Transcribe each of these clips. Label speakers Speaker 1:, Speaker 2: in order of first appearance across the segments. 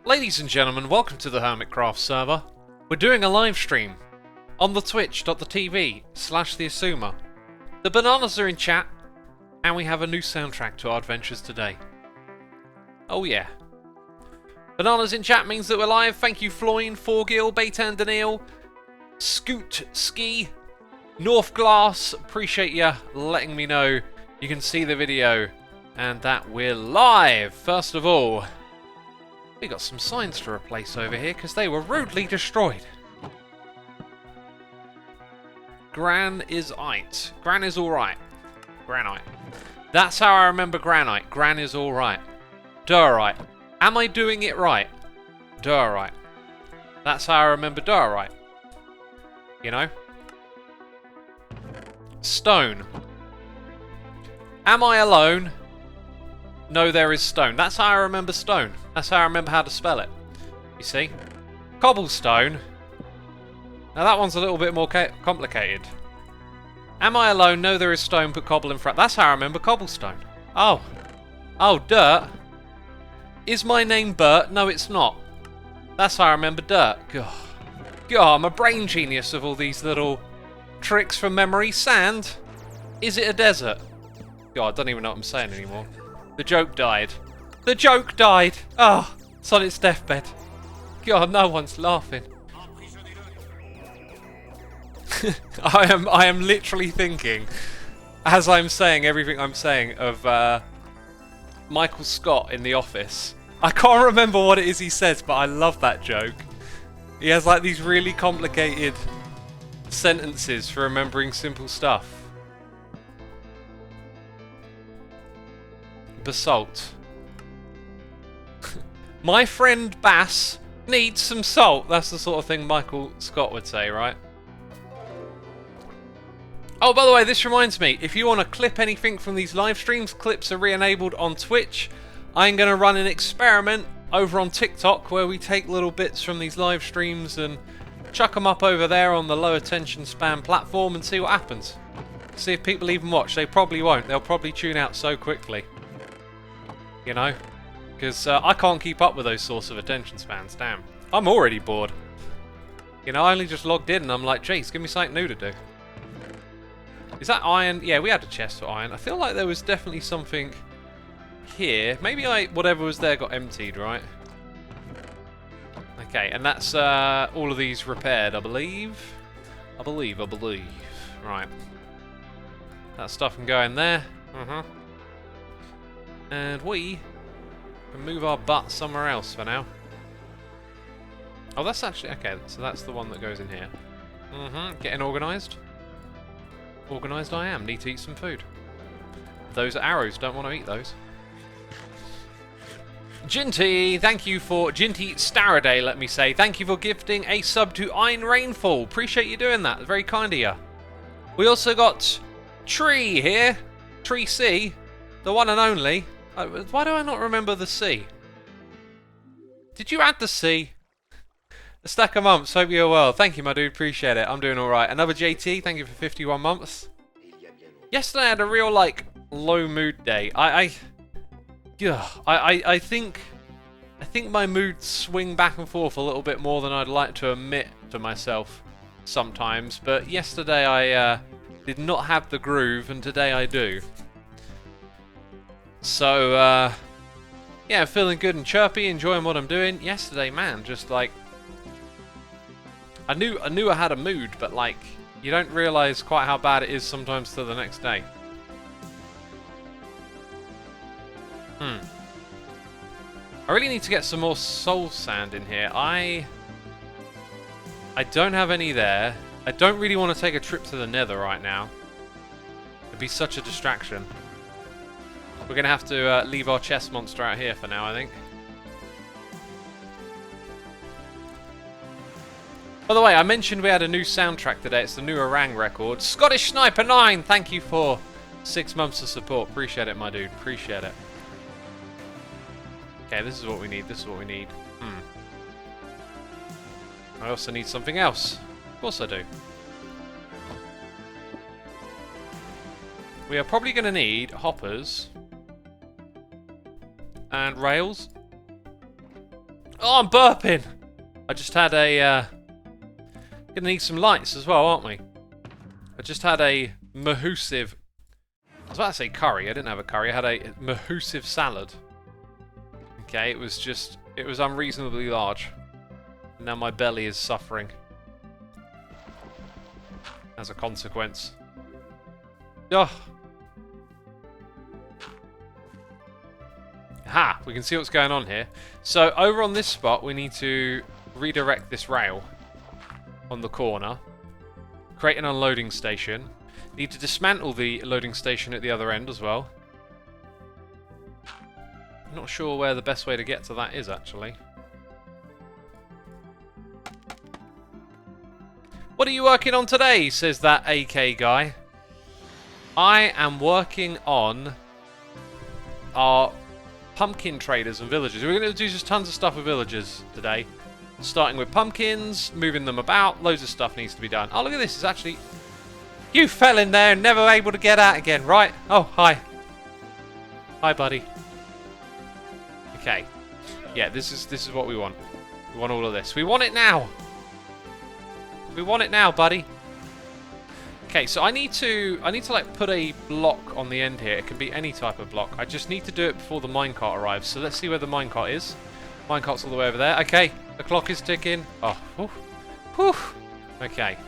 Speaker 1: Ladies and gentlemen, welcome to the Hermitcraft server. We're doing a live stream on the twitch.tv/the Xisuma. The bananas are in chat, and we have a new soundtrack to our adventures today. Oh yeah. Bananas in chat means that we're live. Thank you Floyne, Forgil, Baitan Daniil, Scoot, Ski, North Glass. Appreciate you letting me know you can see the video and that we're live. First of all, we got some signs to replace over here because they were rudely destroyed. Gran is ite. Gran is alright. Granite. That's how I remember granite. Gran is alright. Durite. Am I doing it right? Durite. That's how I remember Durite. You know? Stone. Am I alone? No, there is stone. That's how I remember stone. That's how I remember how to spell it. You see? Cobblestone. Now that one's a little bit more complicated. Am I alone? No, there is stone. Put cobble in front. That's how I remember cobblestone. Oh. Oh, dirt. Is my name Bert? No, it's not. That's how I remember dirt. God. God, I'm a brain genius of all these little tricks from memory. Sand. Is it a desert? God, I don't even know what I'm saying anymore. The joke died. The joke died! Ah, oh, it's on its deathbed. God, no one's laughing. I am literally thinking, as I'm saying everything I'm saying, of Michael Scott in The Office. I can't remember what it is he says, but I love that joke. He has like these really complicated sentences for remembering simple stuff. Basalt. My friend Bass needs some salt. That's the sort of thing Michael Scott would say, right? Oh, by the way, this reminds me, if you want to clip anything from these live streams, clips are re-enabled on Twitch. I'm going to run an experiment over on TikTok where we take little bits from these live streams and chuck them up over there on the low attention span platform and see what happens. See if people even watch. They probably won't. They'll probably tune out so quickly. You know? Because I can't keep up with those sorts of attention spans, damn. I'm already bored. You know, I only just logged in and I'm like, jeez, give me something new to do. Is that iron? Yeah, we had a chest for iron. I feel like there was definitely something here. Maybe whatever was there got emptied, right? Okay, and that's all of these repaired, I believe. I believe. Right. That stuff can go in there. And we can move our butt somewhere else for now. Oh, that's actually... Okay, so that's the one that goes in here. Getting organised. Organised I am. Need to eat some food. Those are arrows. Don't want to eat those. Ginty, thank you for... Ginty Staraday, let me say. Thank you for gifting a sub to Iron Rainfall. Appreciate you doing that. Very kind of you. We also got Tree here. Tree C. The one and only. Why do I not remember the C? Did you add the C? A stack of months, hope you're well. Thank you, my dude, appreciate it. I'm doing alright. Another JT, thank you for 51 months. Yesterday I had a real, like, low mood day. I think my moods swing back and forth a little bit more than I'd like to admit to myself sometimes. But yesterday I did not have the groove, and today I do. So, yeah, feeling good and chirpy, enjoying what I'm doing. Yesterday, man, just like... I knew I had a mood, but like, you don't realise quite how bad it is sometimes till the next day. I really need to get some more soul sand in here. I don't have any there. I don't really want to take a trip to the nether right now. It'd be such a distraction. We're going to have to leave our chest monster out here for now, I think. By the way, I mentioned we had a new soundtrack today. It's the new Orang record. Scottish Sniper 9, thank you for 6 months of support. Appreciate it, my dude. Appreciate it. Okay, this is what we need. This is what we need. I also need something else. Of course I do. We are probably going to need hoppers and rails. Oh, I'm burping! I just had a... Gonna need some lights as well, aren't we? I just had a mahoosive... I was about to say curry. I didn't have a curry. I had a mahoosive salad. Okay, it was just... It was unreasonably large. Now my belly is suffering. As a consequence. Ugh. Ha! We can see what's going on here. So, over on this spot, we need to redirect this rail on the corner. Create an unloading station. Need to dismantle the loading station at the other end as well. I'm not sure where the best way to get to that is, actually. What are you working on today? Says that AK guy. I am working on our pumpkin traders and villagers. We're going to do just tons of stuff with villagers today. Starting with pumpkins, moving them about. Loads of stuff needs to be done. Oh, look at this. It's actually... You fell in there and never able to get out again, right? Oh, hi. Hi, buddy. Okay. Yeah, this is what we want. We want all of this. We want it now. We want it now, buddy. Okay, so I need to like put a block on the end here. It can be any type of block. I just need to do it before the minecart arrives. So let's see where the minecart is. Minecart's all the way over there. Okay, the clock is ticking. Oh, whew, whew. Okay.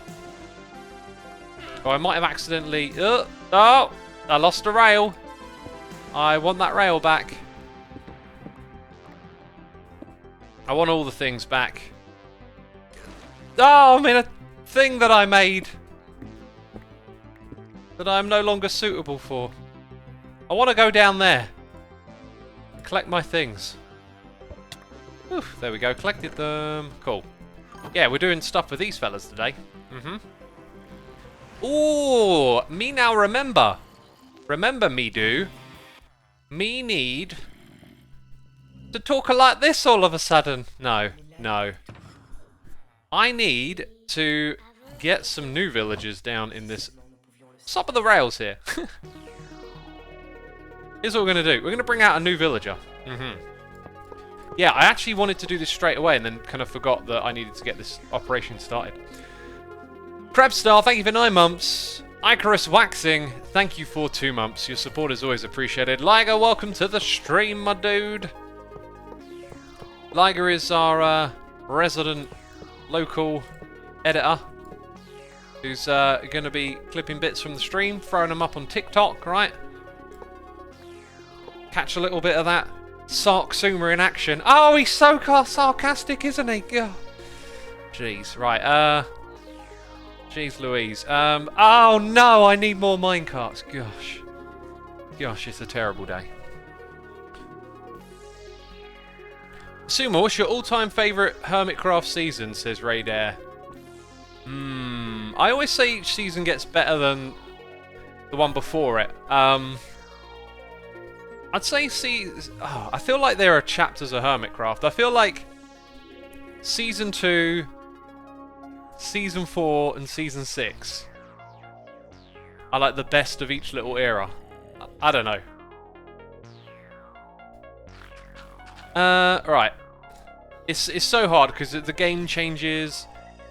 Speaker 1: Oh, I might have accidentally... Oh, I lost a rail. I want that rail back. I want all the things back. Oh, I'm in a thing that I made that I'm no longer suitable for. I want to go down there and collect my things. Whew, there we go, collected them. Cool. Yeah, we're doing stuff with these fellas today. Ooh, me now remember. Remember me do. Me need to talk like this all of a sudden. No, no. I need to get some new villagers down in this... Stop at the rails here. Here's what we're going to do. We're going to bring out a new villager. Yeah, I actually wanted to do this straight away and then kind of forgot that I needed to get this operation started. Crabstar, thank you for 9 months. Icarus Waxing, thank you for 2 months. Your support is always appreciated. Liger, welcome to the stream, my dude. Liger is our resident local editor who's going to be clipping bits from the stream, throwing them up on TikTok, right? Catch a little bit of that Xisuma in action. Oh, he's so sarcastic, isn't he? Oh. Jeez, right. Jeez Louise. Oh no, I need more minecarts. Gosh. Gosh, it's a terrible day. Xisuma, what's your all-time favourite Hermitcraft season, says Raidair. I always say each season gets better than the one before it. I'd say I feel like there are chapters of Hermitcraft. I feel like Season 2, Season 4 and Season 6 are like the best of each little era. I don't know. Right. It's so hard because the game changes,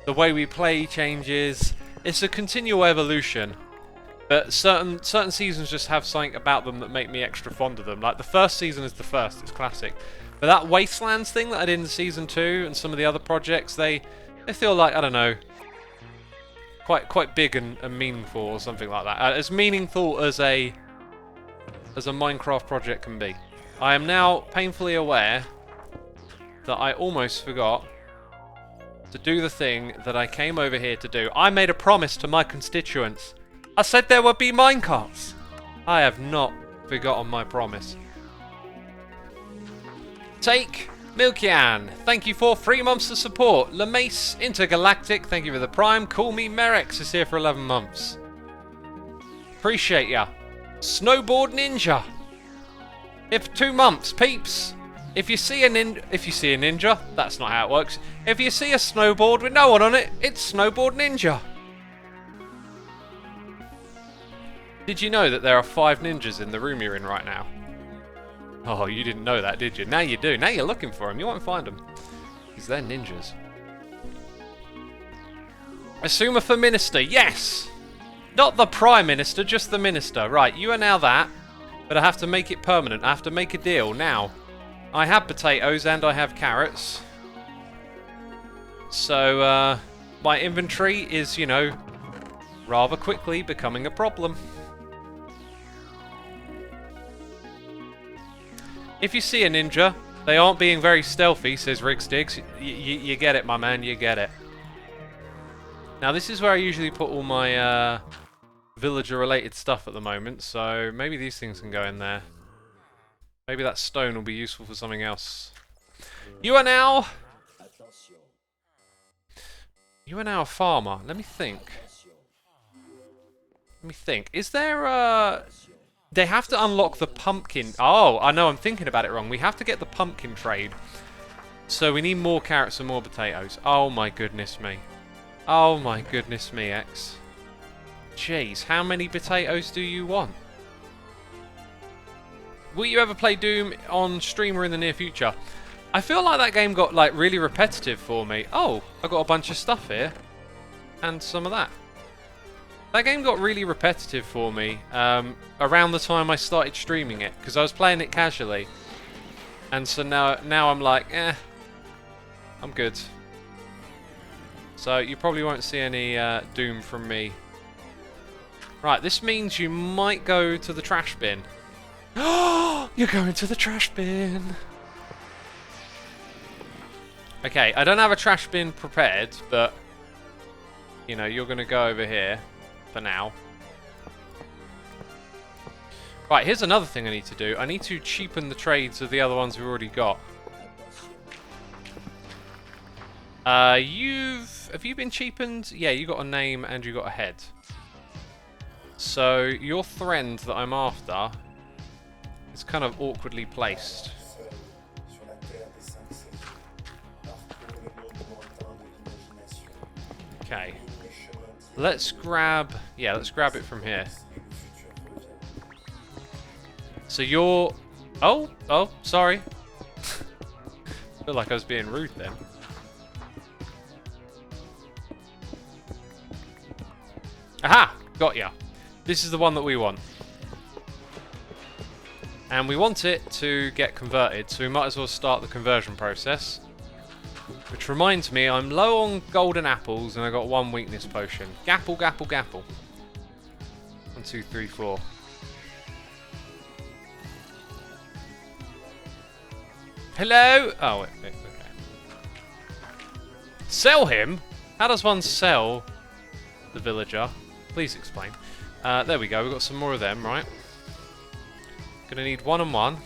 Speaker 1: the way we play changes. It's a continual evolution. But certain seasons just have something about them that make me extra fond of them. Like the first season is the first, it's classic. But that Wastelands thing that I did in Season 2 and some of the other projects, they feel like, I don't know, quite big and meaningful or something like that. As meaningful as a Minecraft project can be. I am now painfully aware that I almost forgot to do the thing that I came over here to do. I made a promise to my constituents. I said there would be minecarts. I have not forgotten my promise. Take Milkian, thank you for 3 months of support. LeMace Intergalactic, thank you for the prime. Call me Merex is here for 11 months. Appreciate ya. Snowboard Ninja, here for 2 months, peeps. If you see a ninja, that's not how it works. If you see a snowboard with no one on it, it's Snowboard Ninja. Did you know that there are 5 ninjas in the room you're in right now? Oh, you didn't know that, did you? Now you do. Now you're looking for them. You won't find them. Because they're ninjas. Xisuma for Minister. Yes! Not the Prime Minister, just the Minister. Right, you are now that. But I have to make it permanent. I have to make a deal now. I have potatoes and I have carrots. So, my inventory is, you know, rather quickly becoming a problem. If you see a ninja, they aren't being very stealthy, says Rigsdigs. You get it, my man, you get it. Now, this is where I usually put all my villager-related stuff at the moment, so maybe these things can go in there. Maybe that stone will be useful for something else. You are now a farmer. Let me think. Is there a... They have to unlock the pumpkin. Oh, I know, I'm thinking about it wrong. We have to get the pumpkin trade. So we need more carrots and more potatoes. Oh my goodness me. Oh my goodness me, X. Jeez, how many potatoes do you want? Will you ever play Doom on stream or in the near future? I feel like that game got like really repetitive for me. Oh, I got a bunch of stuff here. And some of that. That game got really repetitive for me around the time I started streaming it, because I was playing it casually, and so now I'm like, I'm good. So you probably won't see any Doom from me. Right, this means you might go to the trash bin. Oh, you're going to the trash bin. Okay, I don't have a trash bin prepared, but you know, you're going to go over here. For now. Right, here's another thing I need to do. I need to cheapen the trades of the other ones we've already got. Have you been cheapened? Yeah, you got a name and you got a head. So your friend that I'm after is kind of awkwardly placed. Okay. Let's grab it from here. So you're... Oh, sorry. I feel like I was being rude then. Aha! Got ya. This is the one that we want. And we want it to get converted, so we might as well start the conversion process. Which reminds me, I'm low on golden apples and I got 1 weakness potion. Gapple, gapple, gapple. 1, 2, 3, 4. Hello? Oh, wait, okay. Sell him? How does one sell the villager? Please explain. There we go, we've got some more of them, right? Gonna need 1 and 1.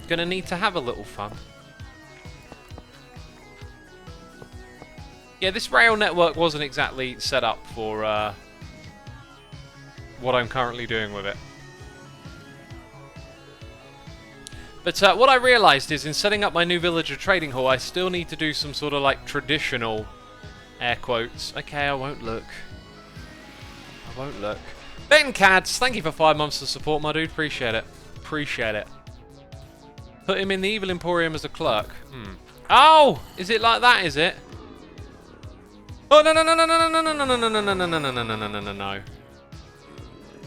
Speaker 1: Gonna need to have a little fun. Yeah, this rail network wasn't exactly set up for what I'm currently doing with it. But what I realised is in setting up my new villager trading hall, I still need to do some sort of like traditional, air quotes. Okay, I won't look. Ben Cads, thank you for 5 months of support, my dude. Appreciate it. Appreciate it. Put him in the Evil Emporium as a clerk. Oh! Is it like that, is it? Oh, no.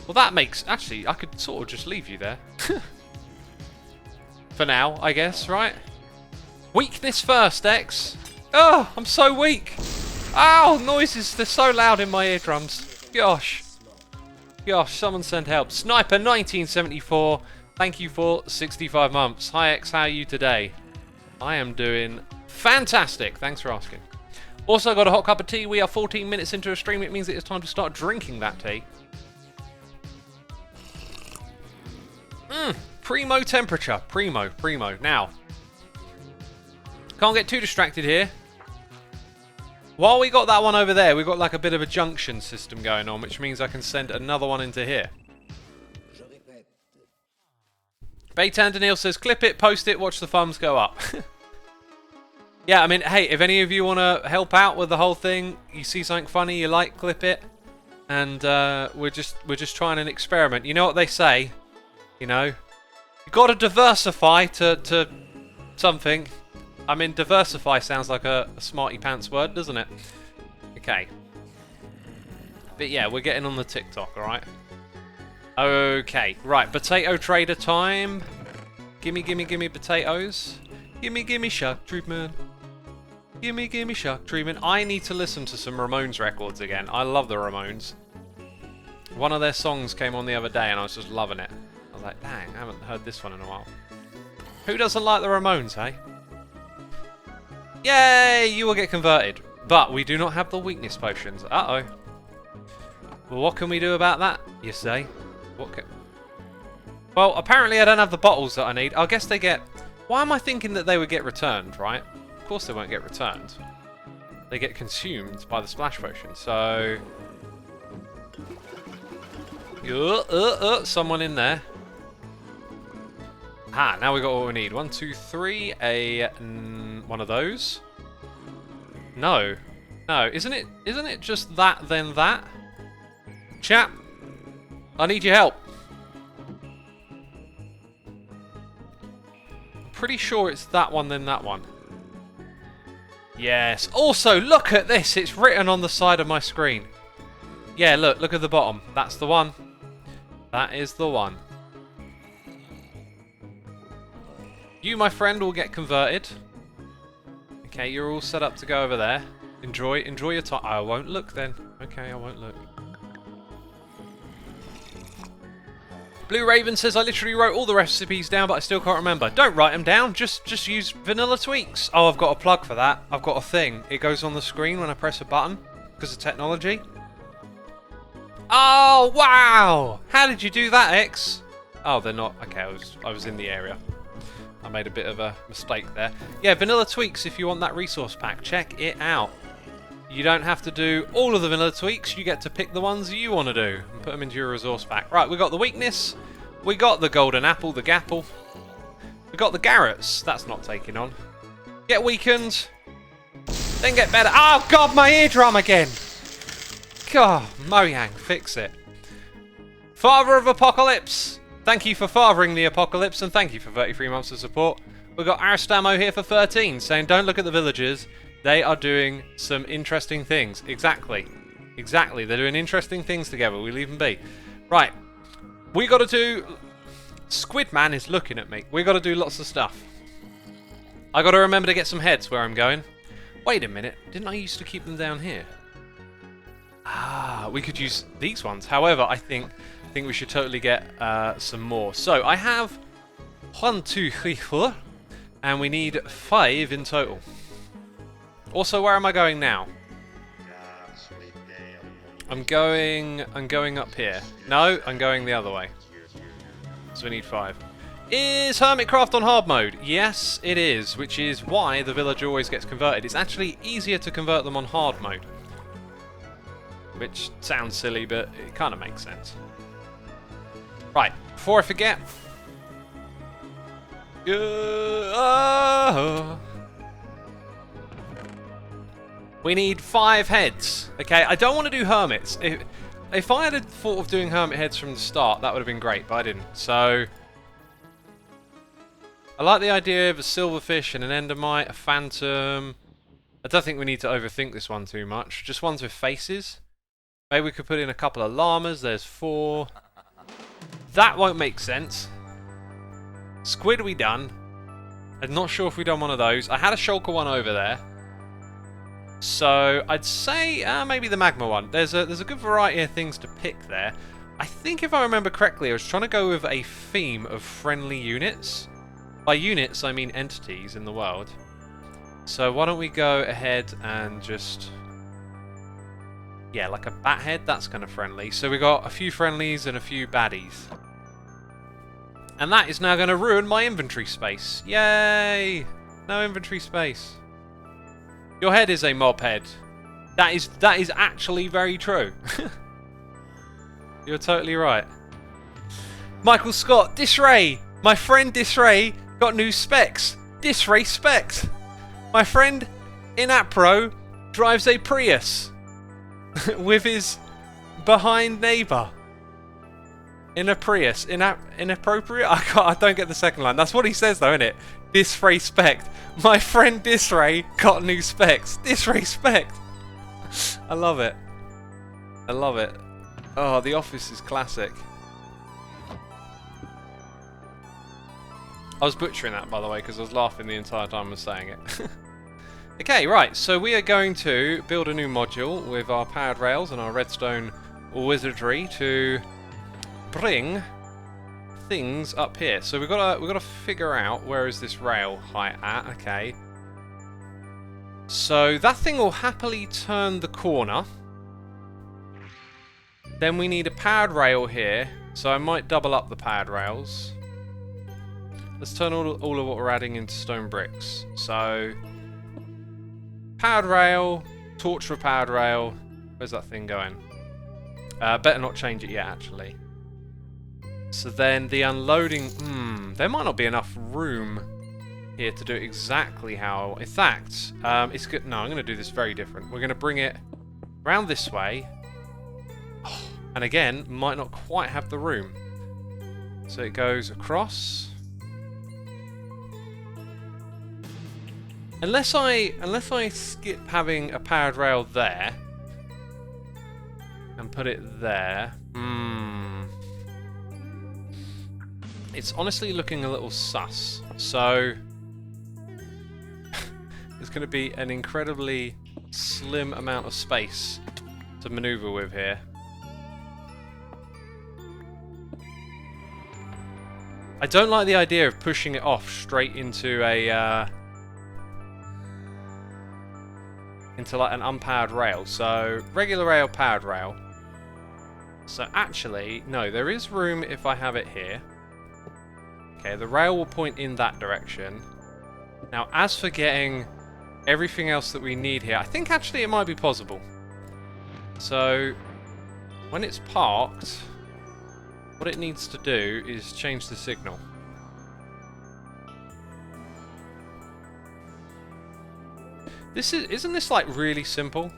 Speaker 1: Well, that makes... Actually, I could sort of just leave you there. For now, I guess, right? Weakness first, X. Oh, I'm so weak. Ow, noises. They're so loud in my eardrums. Gosh, someone send help. Sniper 1974. Thank you for 65 months. Hi, X. How are you today? I am doing fantastic. Thanks for asking. Also got a hot cup of tea. We are 14 minutes into a stream. It means it is time to start drinking that tea. Primo temperature. Primo. Now, can't get too distracted here. While we got that one over there, we've got like a bit of a junction system going on, which means I can send another one into here. Baytan Daniel says, clip it, post it, watch the thumbs go up. Yeah, I mean, hey, if any of you want to help out with the whole thing, you see something funny, you like, clip it. And we're just trying an experiment. You know what they say? You know? You got to diversify to something. I mean, diversify sounds like a smarty pants word, doesn't it? Okay. But yeah, we're getting on the TikTok, alright? Okay, right, potato trader time. Gimme potatoes. Gimme shark treatment. Gimme shark treatment. I need to listen to some Ramones records again. I love the Ramones. One of their songs came on the other day and I was just loving it. I was like, dang, I haven't heard this one in a while. Who doesn't like the Ramones, hey? Yay, you will get converted. But we do not have the weakness potions. Uh-oh. Well, what can we do about that, you say? Well, apparently I don't have the bottles that I need. I guess they get... Why am I thinking that they would get returned, right? Of course they won't get returned. They get consumed by the splash potion, so... Someone in there. Ah, now we got what we need. 1, 2, 3. One of those. No, isn't it just that then that? Chap, I need your help. I'm pretty sure it's that one then that one. Yes. Also, look at this. It's written on the side of my screen. Yeah, look at the bottom. That's the one. That is the one. You, my friend, will get converted. Okay, you're all set up to go over there. Enjoy your time. I won't look then. Okay, I won't look. Blue Raven says, I literally wrote all the recipes down, but I still can't remember. Don't write them down. Just use vanilla tweaks. Oh, I've got a plug for that. I've got a thing. It goes on the screen when I press a button because of technology. Oh, wow! How did you do that, X? Oh, they're not. Okay, I was in the area. I made a bit of a mistake there. Yeah, vanilla tweaks if you want that resource pack. Check it out. You don't have to do all of the vanilla tweaks. You get to pick the ones you want to do and put them into your resource pack. Right, we got the weakness. We got the golden apple, the gapple. We got the Garrets. That's not taking on. Get weakened. Then get better. Oh, God, my eardrum again. God, Mojang, fix it. Father of Apocalypse. Thank you for fathering the apocalypse, and thank you for 33 months of support. We've got Aristamo here for 13, saying don't look at the villagers. They are doing some interesting things. Exactly. Exactly. They're doing interesting things together. We leave them be. Right. We got to do... Squidman is looking at me. We got to do lots of stuff. I got to remember to get some heads where I'm going. Wait a minute. Didn't I used to keep them down here? Ah, we could use these ones. However, I think we should totally get some more. So I have 1, 2, 3, 4, and we need 5 in total. Also, where am I going now? I'm going up here. No, I'm going the other way. So we need 5. Is Hermitcraft on hard mode? Yes, it is, which is why the villager always gets converted. It's actually easier to convert them on hard mode. Which sounds silly, but it kind of makes sense. Right, before I forget. We need 5 heads. Okay, I don't want to do hermits. If I had thought of doing hermit heads from the start, that would have been great, but I didn't. So I like the idea of a silverfish and an endermite, a phantom. I don't think we need to overthink this one too much. Just ones with faces. Maybe we could put in a couple of llamas. There's 4. That won't make sense. Squid we done. I'm not sure if we done one of those. I had a shulker one over there. So I'd say maybe the magma one. There's a good variety of things to pick there. I think if I remember correctly, I was trying to go with a theme of friendly units. By units, I mean entities in the world. So why don't we go ahead and just... Yeah, like a bat head, that's kind of friendly. So we got a few friendlies and a few baddies. And that is now going to ruin my inventory space. Yay! No inventory space. Your head is a mob head. That is actually very true. You're totally right. Michael Scott, Disray! My friend Disray got new specs. Disrespect. My friend Inapro drives a Prius with his behind neighbour in a Prius. Inappropriate? I don't get the second line. That's what he says though, isn't it? Disrespect. My friend Disray got new specs. Disrespect. I love it. I love it. Oh, The Office is classic. I was butchering that, by the way, because I was laughing the entire time I was saying it. Okay, right, so we are going to build a new module with our powered rails and our redstone wizardry to bring things up here. So we've got to figure out where is this rail height at. Okay. So that thing will happily turn the corner. Then we need a powered rail here, so I might double up the powered rails. Let's turn all of what we're adding into stone bricks. So, powered rail, torch for powered rail. Where's that thing going? Better not change it yet, actually. So then the unloading... there might not be enough room here to do it exactly how... In fact, it's good... No, I'm going to do this very different. We're going to bring it round this way. And again, might not quite have the room. So it goes across. Unless I skip having a powered rail there and put it there. It's honestly looking a little sus. So there's going to be an incredibly slim amount of space to maneuver with here. I don't like the idea of pushing it off straight into a into like an unpowered rail. So regular rail, powered rail. So actually, no, there is room if I have it here. Okay, the rail will point in that direction. Now, as for getting everything else that we need here, I think actually it might be possible. So when it's parked, what it needs to do is change the signal. Isn't this like really simple?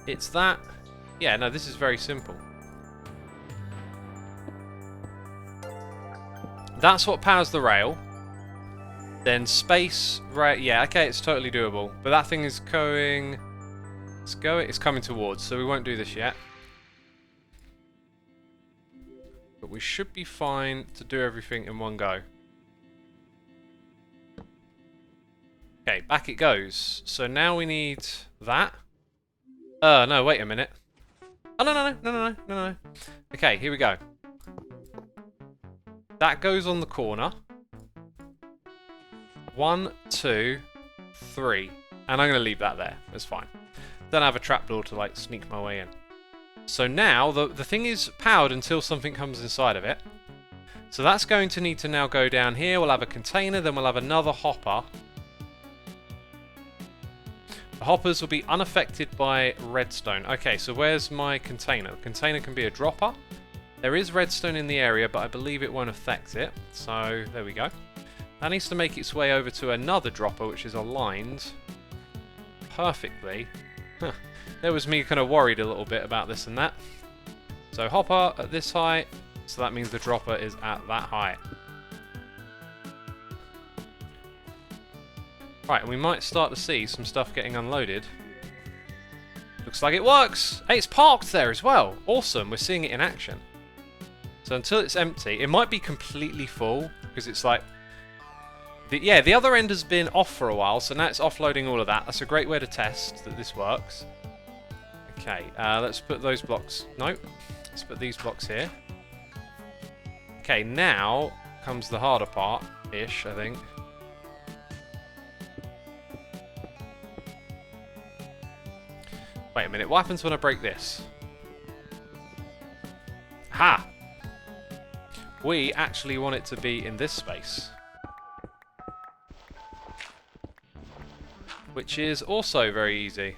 Speaker 1: It's that... Yeah, no, this is very simple. That's what powers the rail. Then space, right, yeah, okay, it's totally doable. But that thing is going... It's coming towards, so we won't do this yet. But we should be fine to do everything in one go. Okay, back it goes. So now we need that. No, wait a minute. Oh, no. Okay, here we go. That goes on the corner. 1, 2, 3. And I'm going to leave that there. That's fine. Then I have a trapdoor to, like, sneak my way in. So now, the thing is powered until something comes inside of it. So that's going to need to now go down here. We'll have a container, then we'll have another hopper. The hoppers will be unaffected by redstone. Okay, so where's my container? The container can be a dropper. There is redstone in the area, but I believe it won't affect it. So, there we go. That needs to make its way over to another dropper, which is aligned perfectly. There was me kind of worried a little bit about this and that. So hopper at this height, so that means the dropper is at that height. Right, and we might start to see some stuff getting unloaded. Looks like it works! Hey, it's parked there as well! Awesome, we're seeing it in action. So until it's empty, it might be completely full, because it's like... the other end has been off for a while, so now it's offloading all of that. That's a great way to test that this works. Okay, let's put those blocks... Nope. Let's put these blocks here. Okay, now comes the harder part-ish, I think. Wait a minute, what happens when I break this? Ha! We actually want it to be in this space. Which is also very easy.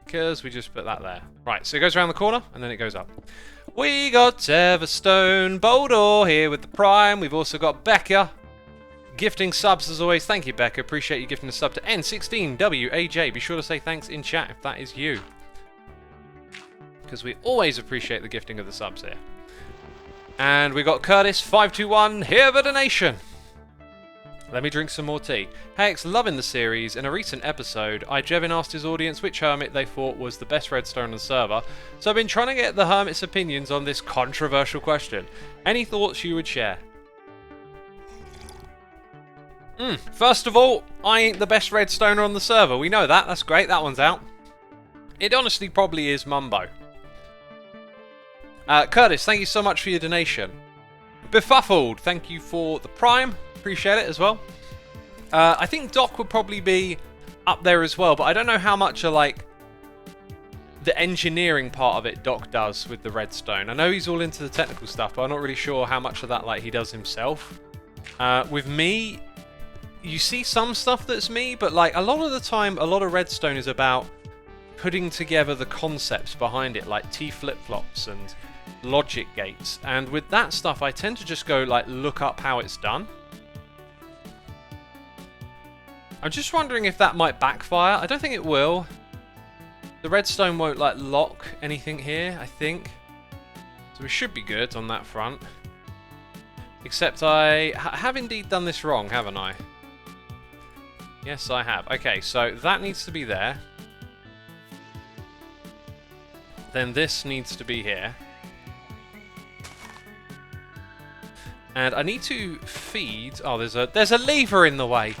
Speaker 1: Because we just put that there. Right, so it goes around the corner and then it goes up. We got Everstone, Boldor here with the Prime. We've also got Becca gifting subs as always. Thank you, Becca. Appreciate you gifting a sub to N16WAJ. Be sure to say thanks in chat if that is you, because we always appreciate the gifting of the subs here. And we got Curtis521 here with a donation. Let me drink some more tea. Hex, loving the series. In a recent episode, Jevin asked his audience which hermit they thought was the best redstone on the server, so I've been trying to get the hermit's opinions on this controversial question. Any thoughts you would share? First of all, I ain't the best redstoner on the server. We know that. That's great. That one's out. It honestly probably is Mumbo. Curtis, thank you so much for your donation. Befuffled, thank you for the Prime. Appreciate it as well. I think Doc would probably be up there as well, but I don't know how much like the engineering part of it Doc does with the redstone. I know he's all into the technical stuff, but I'm not really sure how much of that like he does himself. With me, you see some stuff that's me, but like a lot of the time, a lot of redstone is about putting together the concepts behind it, like T flip-flops and logic gates. And with that stuff, I tend to just go like look up how it's done. I'm just wondering if that might backfire. I don't think it will. The redstone won't like lock anything here, I think. So we should be good on that front. Except I have indeed done this wrong, haven't I? Yes, I have. Okay, so that needs to be there. Then this needs to be here. And I need to feed... Oh, there's a lever in the way.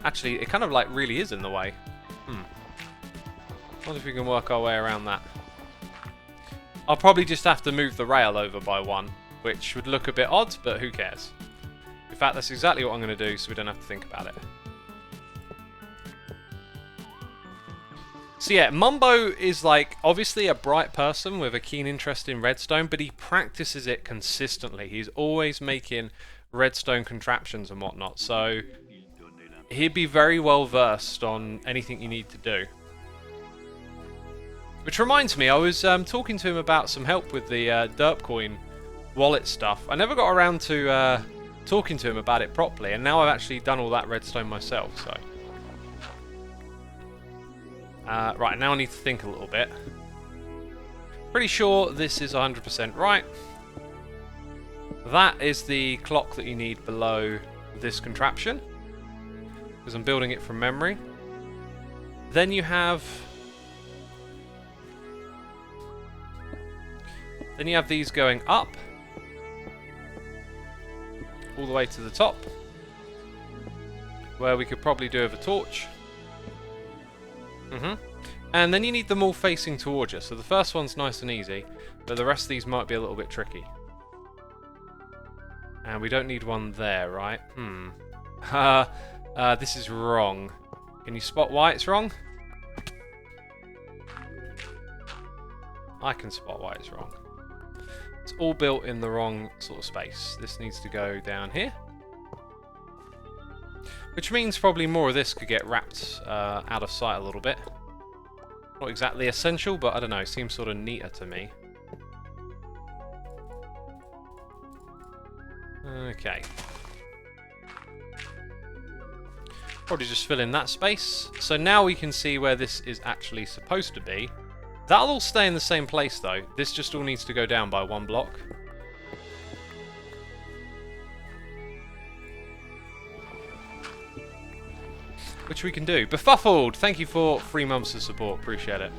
Speaker 1: Actually, it kind of like really is in the way. Wonder if we can work our way around that. I'll probably just have to move the rail over by one, which would look a bit odd, but who cares? In fact, that's exactly what I'm going to do, so we don't have to think about it. So yeah, Mumbo is like obviously a bright person with a keen interest in redstone, but he practices it consistently. He's always making redstone contraptions and whatnot, so he'd be very well versed on anything you need to do. Which reminds me, I was talking to him about some help with the Derpcoin wallet stuff. I never got around to talking to him about it properly, and now I've actually done all that redstone myself, so... right, now I need to think a little bit. Pretty sure this is 100% right. That is the clock that you need below this contraption, because I'm building it from memory. Then you have... these going up. All the way to the top. Where we could probably do with a torch. And then you need them all facing towards you. So the first one's nice and easy, but the rest of these might be a little bit tricky. And we don't need one there, right? This is wrong. Can you spot why it's wrong? I can spot why it's wrong. It's all built in the wrong sort of space. This needs to go down here. Which means probably more of this could get wrapped out of sight a little bit. Not exactly essential, but I don't know, seems sort of neater to me. Okay. Probably just fill in that space. So now we can see where this is actually supposed to be. That'll all stay in the same place though. This just all needs to go down by one block. Which we can do. Befuffled! Thank you for 3 months of support. Appreciate it.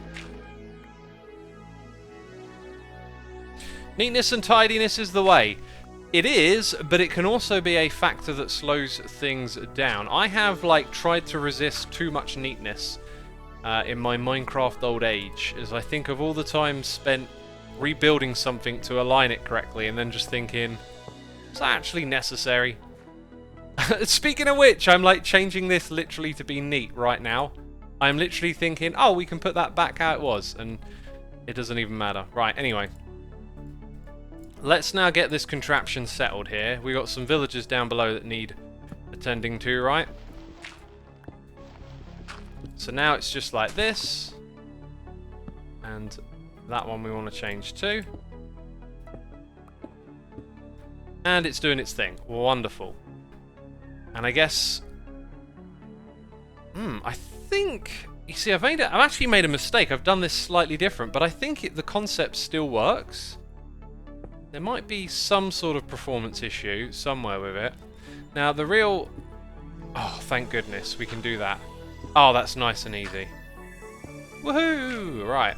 Speaker 1: Neatness and tidiness is the way. It is, but it can also be a factor that slows things down. I have like tried to resist too much neatness in my Minecraft old age, as I think of all the time spent rebuilding something to align it correctly and then just thinking, is that actually necessary? Speaking of which, I'm like changing this literally to be neat right now. I'm literally thinking, oh, we can put that back how it was, and it doesn't even matter. Right, anyway. Let's now get this contraption settled here. We got some villagers down below that need attending to, right? So now it's just like this. And That one we want to change too. And it's doing its thing. Wonderful. And I guess... I think... You see, I've actually made a mistake. I've done this slightly different, but I think the concept still works. There might be some sort of performance issue somewhere with it. Now, the real... Oh, thank goodness, we can do that. Oh, that's nice and easy. Woohoo! Right.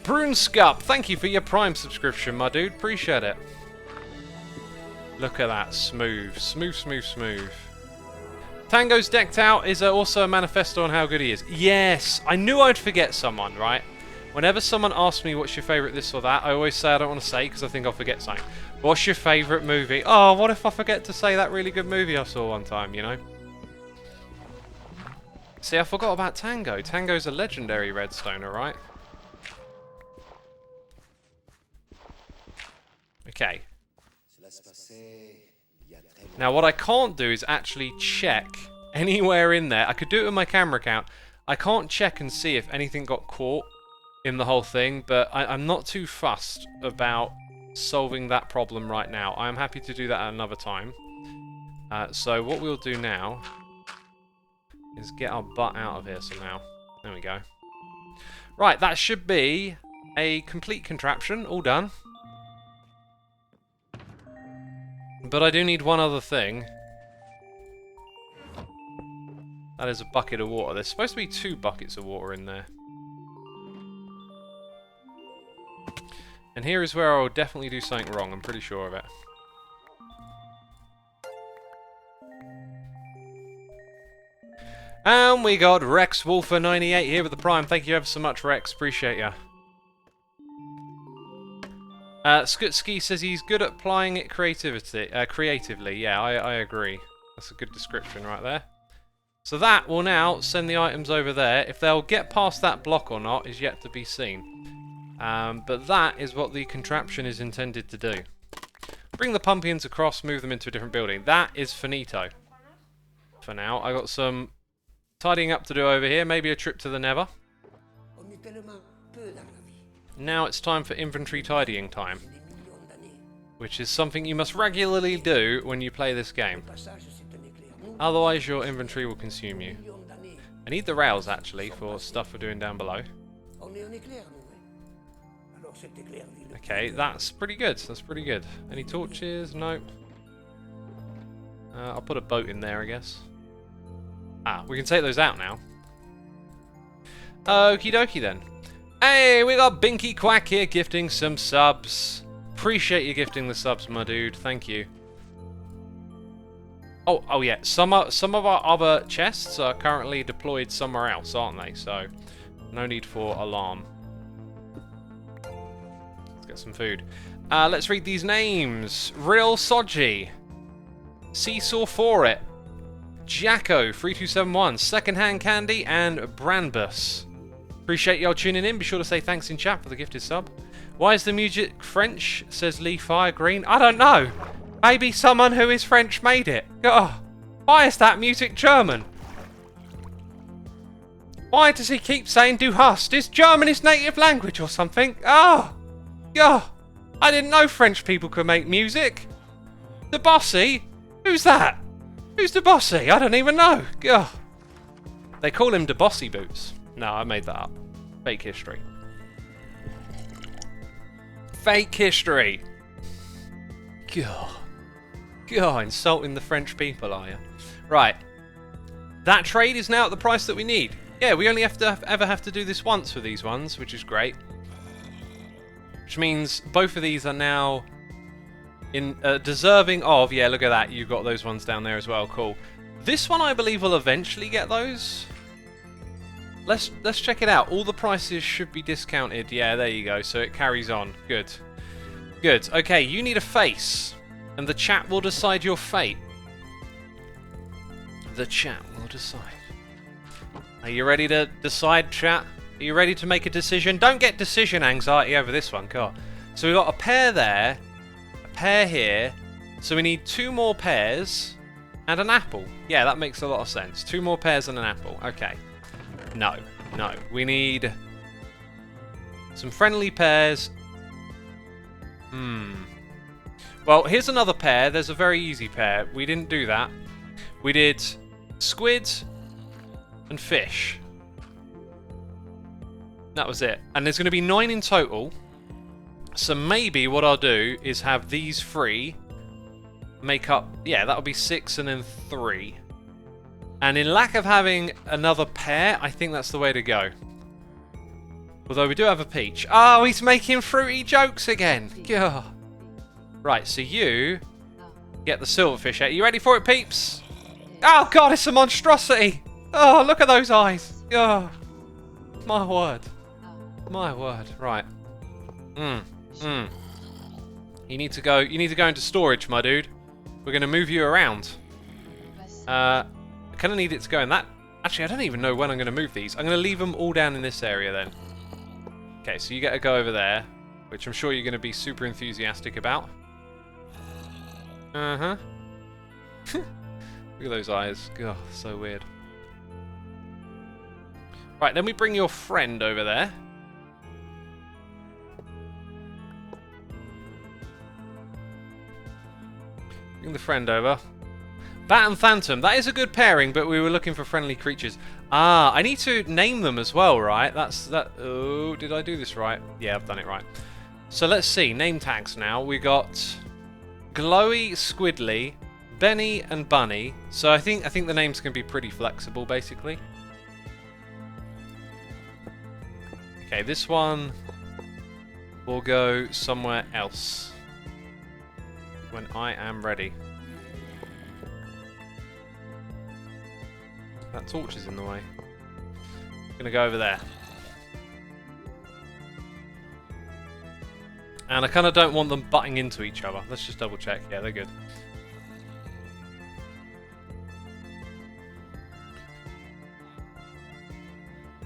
Speaker 1: Brunescup, thank you for your Prime subscription, my dude. Appreciate it. Look at that. Smooth. Smooth, smooth, smooth. Tango's decked out is also a manifesto on how good he is. Yes! I knew I'd forget someone, right? Whenever someone asks me what's your favourite this or that, I always say I don't want to say because I think I'll forget something. What's your favourite movie? Oh, what if I forget to say that really good movie I saw one time, you know? See, I forgot about Tango. Tango's a legendary redstoner, right? Okay. Now, what I can't do is actually check anywhere in there. I could do it with my camera count. I can't check and see if anything got caught in the whole thing, but I'm not too fussed about solving that problem right now. I'm happy to do that at another time. So what we'll do now is get our butt out of here somehow. There we go. Right, that should be a complete contraption. All done. But I do need one other thing. That is a bucket of water. There's supposed to be 2 buckets of water in there. And here is where I will definitely do something wrong. I'm pretty sure of it. And we got Rex Wolfer98 here with the Prime. Thank you ever so much, Rex. Appreciate ya. Skutski says he's good at applying it creatively. Yeah, I agree. That's a good description right there. So that will now send the items over there. If they'll get past that block or not is yet to be seen. But that is what the contraption is intended to do. Bring the pumpkins across, move them into a different building. That is finito. For now, I got some tidying up to do over here. Maybe a trip to the Nether. Now it's time for inventory tidying time, which is something you must regularly do when you play this game. Otherwise your inventory will consume you. I need the rails actually for stuff we're doing down below. Okay, that's pretty good. That's pretty good. Any torches? Nope. I'll put a boat in there, I guess. Ah, we can take those out now. Okie dokie then. Hey, we got Binky Quack here gifting some subs. Appreciate you gifting the subs, my dude. Thank you. Oh yeah. Some of our other chests are currently deployed somewhere else, aren't they? So, no need for alarm. Let's get some food. Let's read these names. Real Soji. Seesaw for it. Jacko 3271. Secondhand Candy and Branbus. Appreciate y'all tuning in. Be sure to say thanks in chat for the gifted sub. Why is the music French? Says Lee Fire Green. I don't know. Maybe someone who is French made it. Oh, why is that music German? Why does he keep saying Du hast? Is German his native language or something? Oh, yeah. I didn't know French people could make music. The Bossy? Who's that? Who's the Bossy? I don't even know. Oh. They call him the Bossy Boots. No, I made that up. Fake history. Fake history. God, insulting the French people, are you? Right. That trade is now at the price that we need. Yeah, we only have to ever have to do this once for these ones, which is great. Which means both of these are now in deserving of. Yeah, look at that. You've got those ones down there as well. Cool. This one, I believe, will eventually get those. Let's check it out. All the prices should be discounted. Yeah, there you go. So it carries on. Good. Good. Okay, you need a face. And the chat will decide your fate. The chat will decide. Are you ready to decide, chat? Are you ready to make a decision? Don't get decision anxiety over this one, God. So we've got a pair there. A pair here. So we need 2 more pairs. And an apple. Yeah, that makes a lot of sense. 2 more pairs and an apple. Okay. No, we need Some friendly pairs. Well, here's another pair. There's a very easy pair. We didn't do that. We did squid and fish. That was it. And there's going to be 9 in total. So maybe what I'll do is have these 3 make up... Yeah, that'll be 6 and then 3. And in lack of having another pair, I think that's the way to go. Although we do have a peach. Oh, he's making fruity jokes again. God. Right, so you get the silverfish out. You ready for it, peeps? Oh, God, it's a monstrosity. Oh, look at those eyes. Oh, my word. My word. Right. You need to go into storage, my dude. We're going to move you around. I kind of need it to go in that... Actually, I don't even know when I'm going to move these. I'm going to leave them all down in this area then. Okay, so you get to go over there, which I'm sure you're going to be super enthusiastic about. Uh-huh. Look at those eyes. God, so weird. Right, then we bring your friend over there. Bring the friend over. Bat and Phantom. That is a good pairing, but we were looking for friendly creatures. Ah, I need to name them as well, right? That. Oh, did I do this right? Yeah, I've done it right. So let's see. Name tags now. We got Glowy, Squidly, Benny, and Bunny. So I think the names can be pretty flexible, basically. Okay, this one will go somewhere else when I am ready. That torch is in the way. I'm gonna go over there. And I kind of don't want them butting into each other. Let's just double check. Yeah, they're good.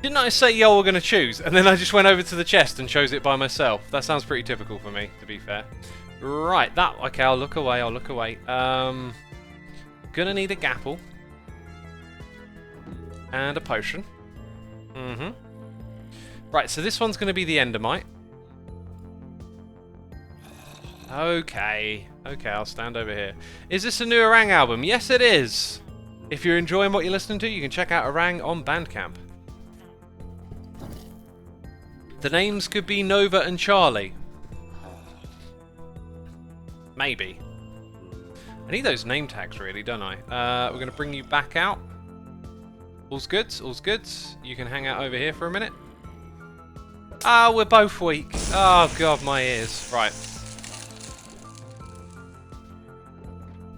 Speaker 1: Didn't I say, yo, we're gonna choose? And then I just went over to the chest and chose it by myself. That sounds pretty typical for me, to be fair. Right, that... Okay, I'll look away, I'll look away. Gonna need a gapple. And a potion. Right, so this one's going to be the Endermite. Okay. Okay, I'll stand over here. Is this a new Orang album? Yes, it is. If you're enjoying what you're listening to, you can check out Orang on Bandcamp. The names could be Nova and Charlie. Maybe. I need those name tags, really, don't I? We're going to bring you back out. All's good, all's good. You can hang out over here for a minute. Ah, we're both weak. Oh, God, my ears. Right.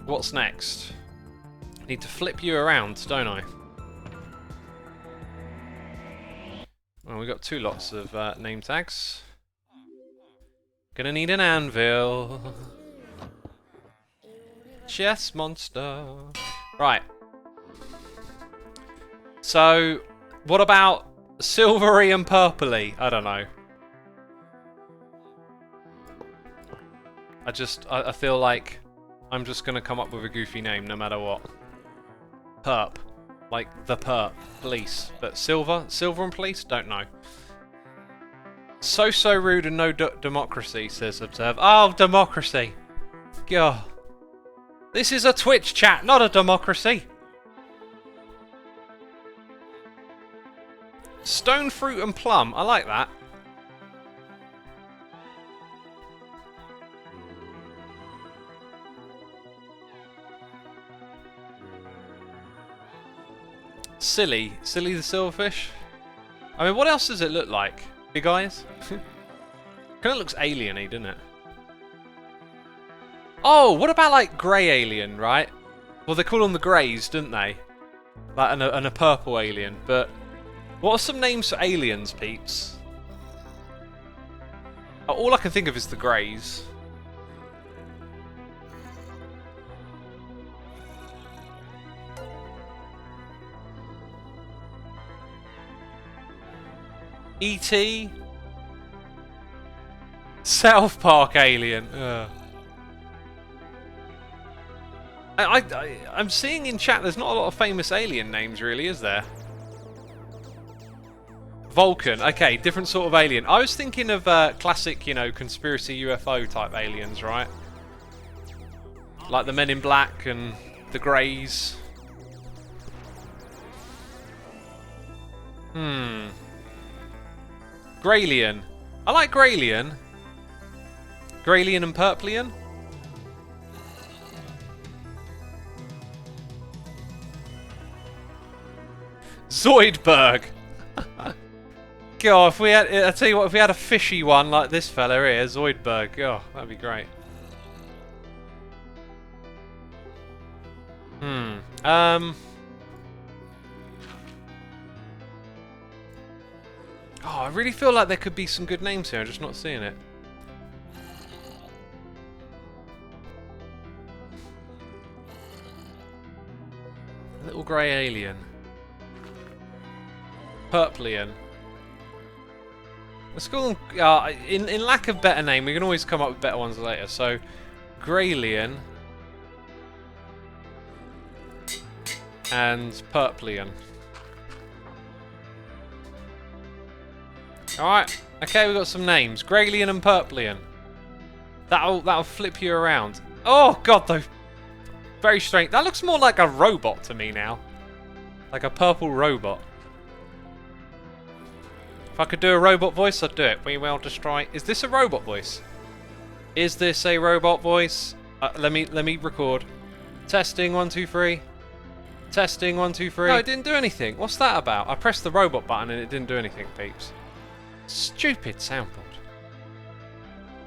Speaker 1: What's next? I need to flip you around, don't I? Well, we've got 2 lots of name tags. Gonna need an anvil. Chess monster. Right. So, what about silvery and purpley? I don't know. I feel like I'm just going to come up with a goofy name no matter what. Perp. Like the perp. Police. But silver? Silver and police? Don't know. So rude and no democracy, says Observe. Oh, democracy. God. This is a Twitch chat, not a democracy. Stone fruit and plum. I like that. Silly. Silly the silverfish. I mean, what else does it look like? Big eyes? Kind of looks alien-y, doesn't it? Oh, what about like grey alien, right? Well, they call them the greys, didn't they? Like, and a purple alien, but... What are some names for aliens, peeps? All I can think of is the greys. E.T. South Park alien. Ugh. I'm seeing in chat there's not a lot of famous alien names, really, is there? Vulcan. Okay, different sort of alien. I was thinking of classic, you know, conspiracy UFO type aliens, right? Like the Men in Black and the Greys. Graylian. I like Graylian. Graylian and Purplian. Zoidberg. God, if we had, I tell you what, if we had a fishy one like this fella here, Zoidberg, oh, that'd be great. Oh, I really feel like there could be some good names here. I'm just not seeing it. Little grey alien. Purplian. Let's call them. In lack of better name, we can always come up with better ones later. So, Graylian and Purplian. Alright, okay, we've got some names. Graylian and Purplian. That'll flip you around. Oh god, though. Very strange. That looks more like a robot to me now. Like a purple robot. If I could do a robot voice, I'd do it. We will destroy. Is this a robot voice? Is this a robot voice? Let me record. Testing 1 2 3. Testing 1 2 3. No, it didn't do anything. What's that about? I pressed the robot button and it didn't do anything, peeps. Stupid soundboard.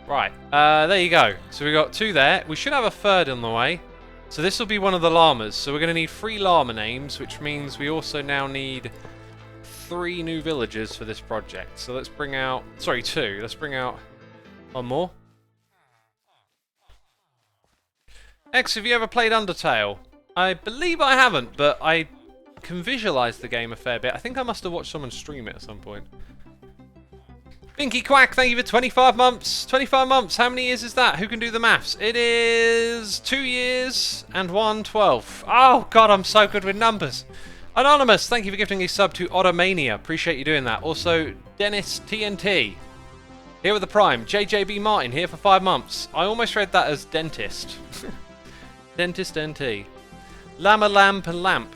Speaker 1: Right, there you go. So we got 2 there. We should have a 3rd on the way. So this will be one of the llamas. So we're going to need 3 llama names, which means we also now need 3 new villagers for this project. So let's bring out... Sorry, 2. Let's bring out 1 more. X, have you ever played Undertale? I believe I haven't, but I can visualise the game a fair bit. I think I must have watched someone stream it at some point. Binky Quack, thank you for 25 months. 25 months, how many years is that? Who can do the maths? It is 2 years and 1 12th. Oh god, I'm so good with numbers. Anonymous, thank you for gifting a sub to Ottomania. Appreciate you doing that. Also, Dennis TNT. Here with the Prime. JJB Martin, here for 5 months. I almost read that as dentist. Dentist NT. Lama Lamp and Lamp.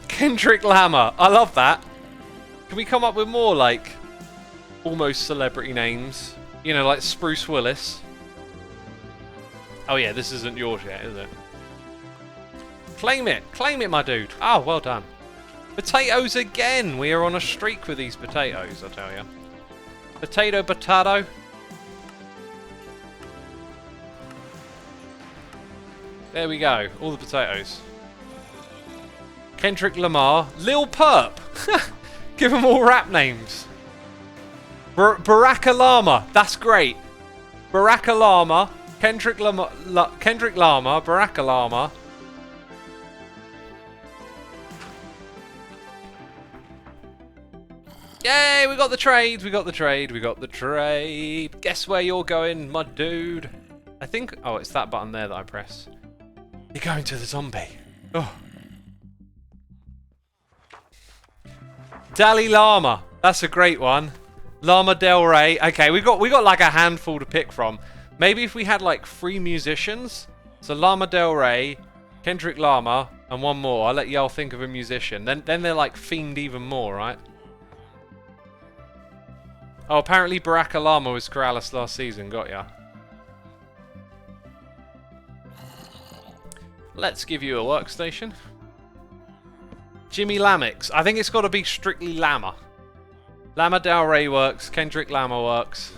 Speaker 1: Kendrick Lama. I love that. Can we come up with more, like, almost celebrity names? You know, like Spruce Willis. Oh yeah, this isn't yours yet, is it? Claim it, my dude. Oh, well done. Potatoes again. We are on a streak with these potatoes, I tell you. Potato. There we go. All the potatoes. Kendrick Lamar, Lil Perp. Give them all rap names. Baraka Lama. That's great. Baraka Lama. Kendrick Lama. Baraka Lama. Yay, we got the trade, we got the trade. Guess where you're going, my dude? I think... Oh, it's that button there that I press. You're going to the zombie. Oh. Dalai Lama. That's a great one. Lama Del Rey. Okay, we got like a handful to pick from. Maybe if we had like 3 musicians. So Lama Del Rey, Kendrick Lama, and 1 more. I'll let y'all think of a musician. Then they're like themed even more, right? Oh, apparently Baraka Lama was Corrales last season. Got ya. Let's give you a workstation. Jimmy Lamix. I think it's got to be strictly Lama. Lama Del Rey works. Kendrick Lama works.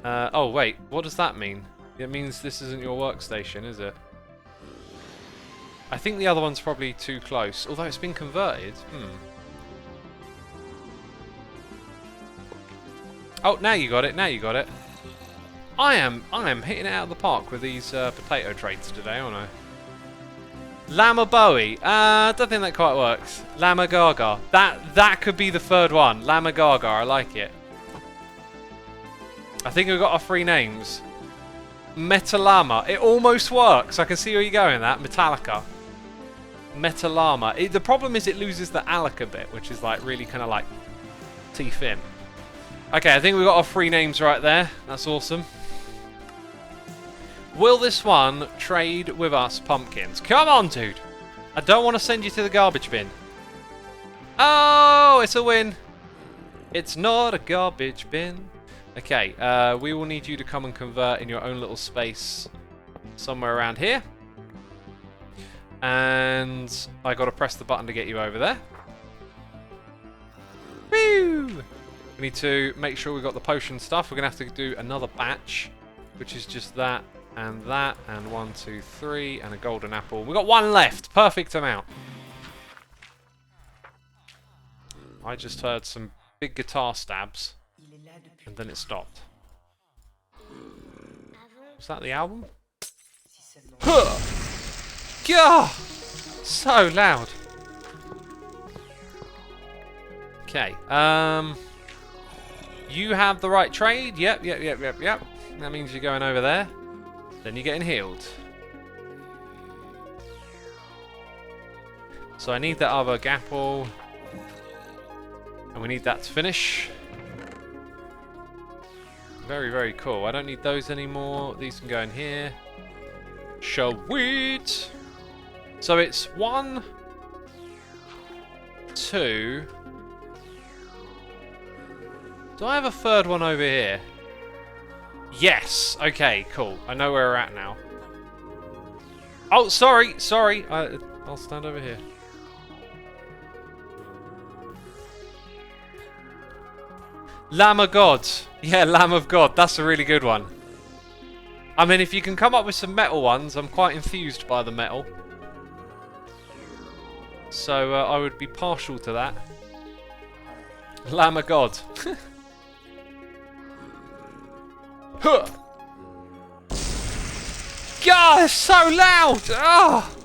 Speaker 1: Oh, wait. What does that mean? It means this isn't your workstation, is it? I think the other one's probably too close. Although it's been converted. Oh, now you got it. I am hitting it out of the park with these potato trades today, aren't I? Lama Bowie. Don't think that quite works. Lama Gaga. That could be the 3rd one. Lama Gaga. I like it. I think we've got our 3 names. Metalama. It almost works. I can see where you're going with that. Metallica. Meta llama. The problem is it loses the alaka bit, which is like really kind of like teeth in. Okay, I think we've got our 3 names right there. That's awesome. Will this one trade with us pumpkins? Come on, dude. I don't want to send you to the garbage bin. Oh, it's a win. It's not a garbage bin. Okay, we will need you to come and convert in your own little space somewhere around here. And I got to press the button to get you over there. Woo! We need to make sure we've got the potion stuff. We're going to have to do another batch, which is just that, and 1, 2, 3, and a golden apple. We've got 1 left. Perfect amount. I just heard some big guitar stabs, and then it stopped. Was that the album? Huh! Gah! So loud. Okay. You have the right trade. Yep. That means you're going over there. Then you're getting healed. So I need that other gapple. And we need that to finish. Very, very cool. I don't need those anymore. These can go in here. Sweet. So it's 1, 2. Do I have a third one over here? Yes. Okay, cool. I know where we're at now. Oh, sorry. I'll stand over here. Lamb of God. Yeah, Lamb of God. That's a really good one. I mean, if you can come up with some metal ones, I'm quite enthused by the metal. So I would be partial to that. Lamb of God. Huh. God, it's so loud! Oh.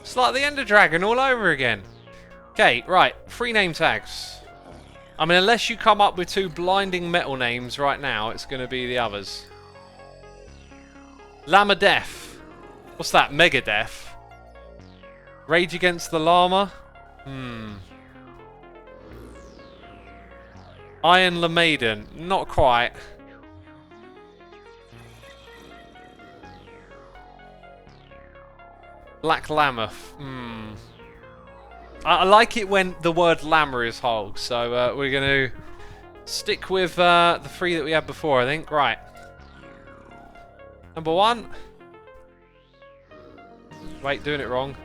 Speaker 1: It's like the Ender Dragon all over again. Okay, right. 3 name tags. I mean, unless you come up with 2 blinding metal names right now, it's going to be the others. Llama Death. What's that? Megadeth. Rage Against the Llama. Iron La Maiden. Not quite. Black Lammoth. I like it when the word llama is whole, so we're going to stick with the 3 that we had before, I think. Right. Number 1. Wait, doing it wrong.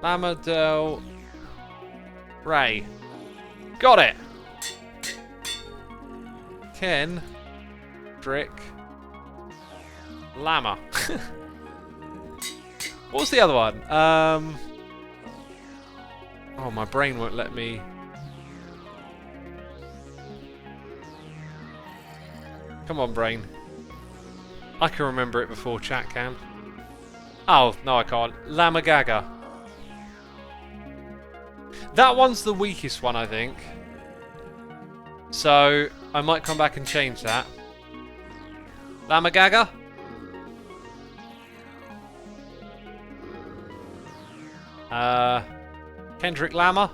Speaker 1: Llama del Rey. Got it! Ken. Drick. Llama. What was the other one? Oh, my brain won't let me. Come on, brain. I can remember it before chat can. Oh, no I can't. Llama Gaga. That one's the weakest one, I think. So, I might come back and change that. Llama Gaga? Kendrick Lamar.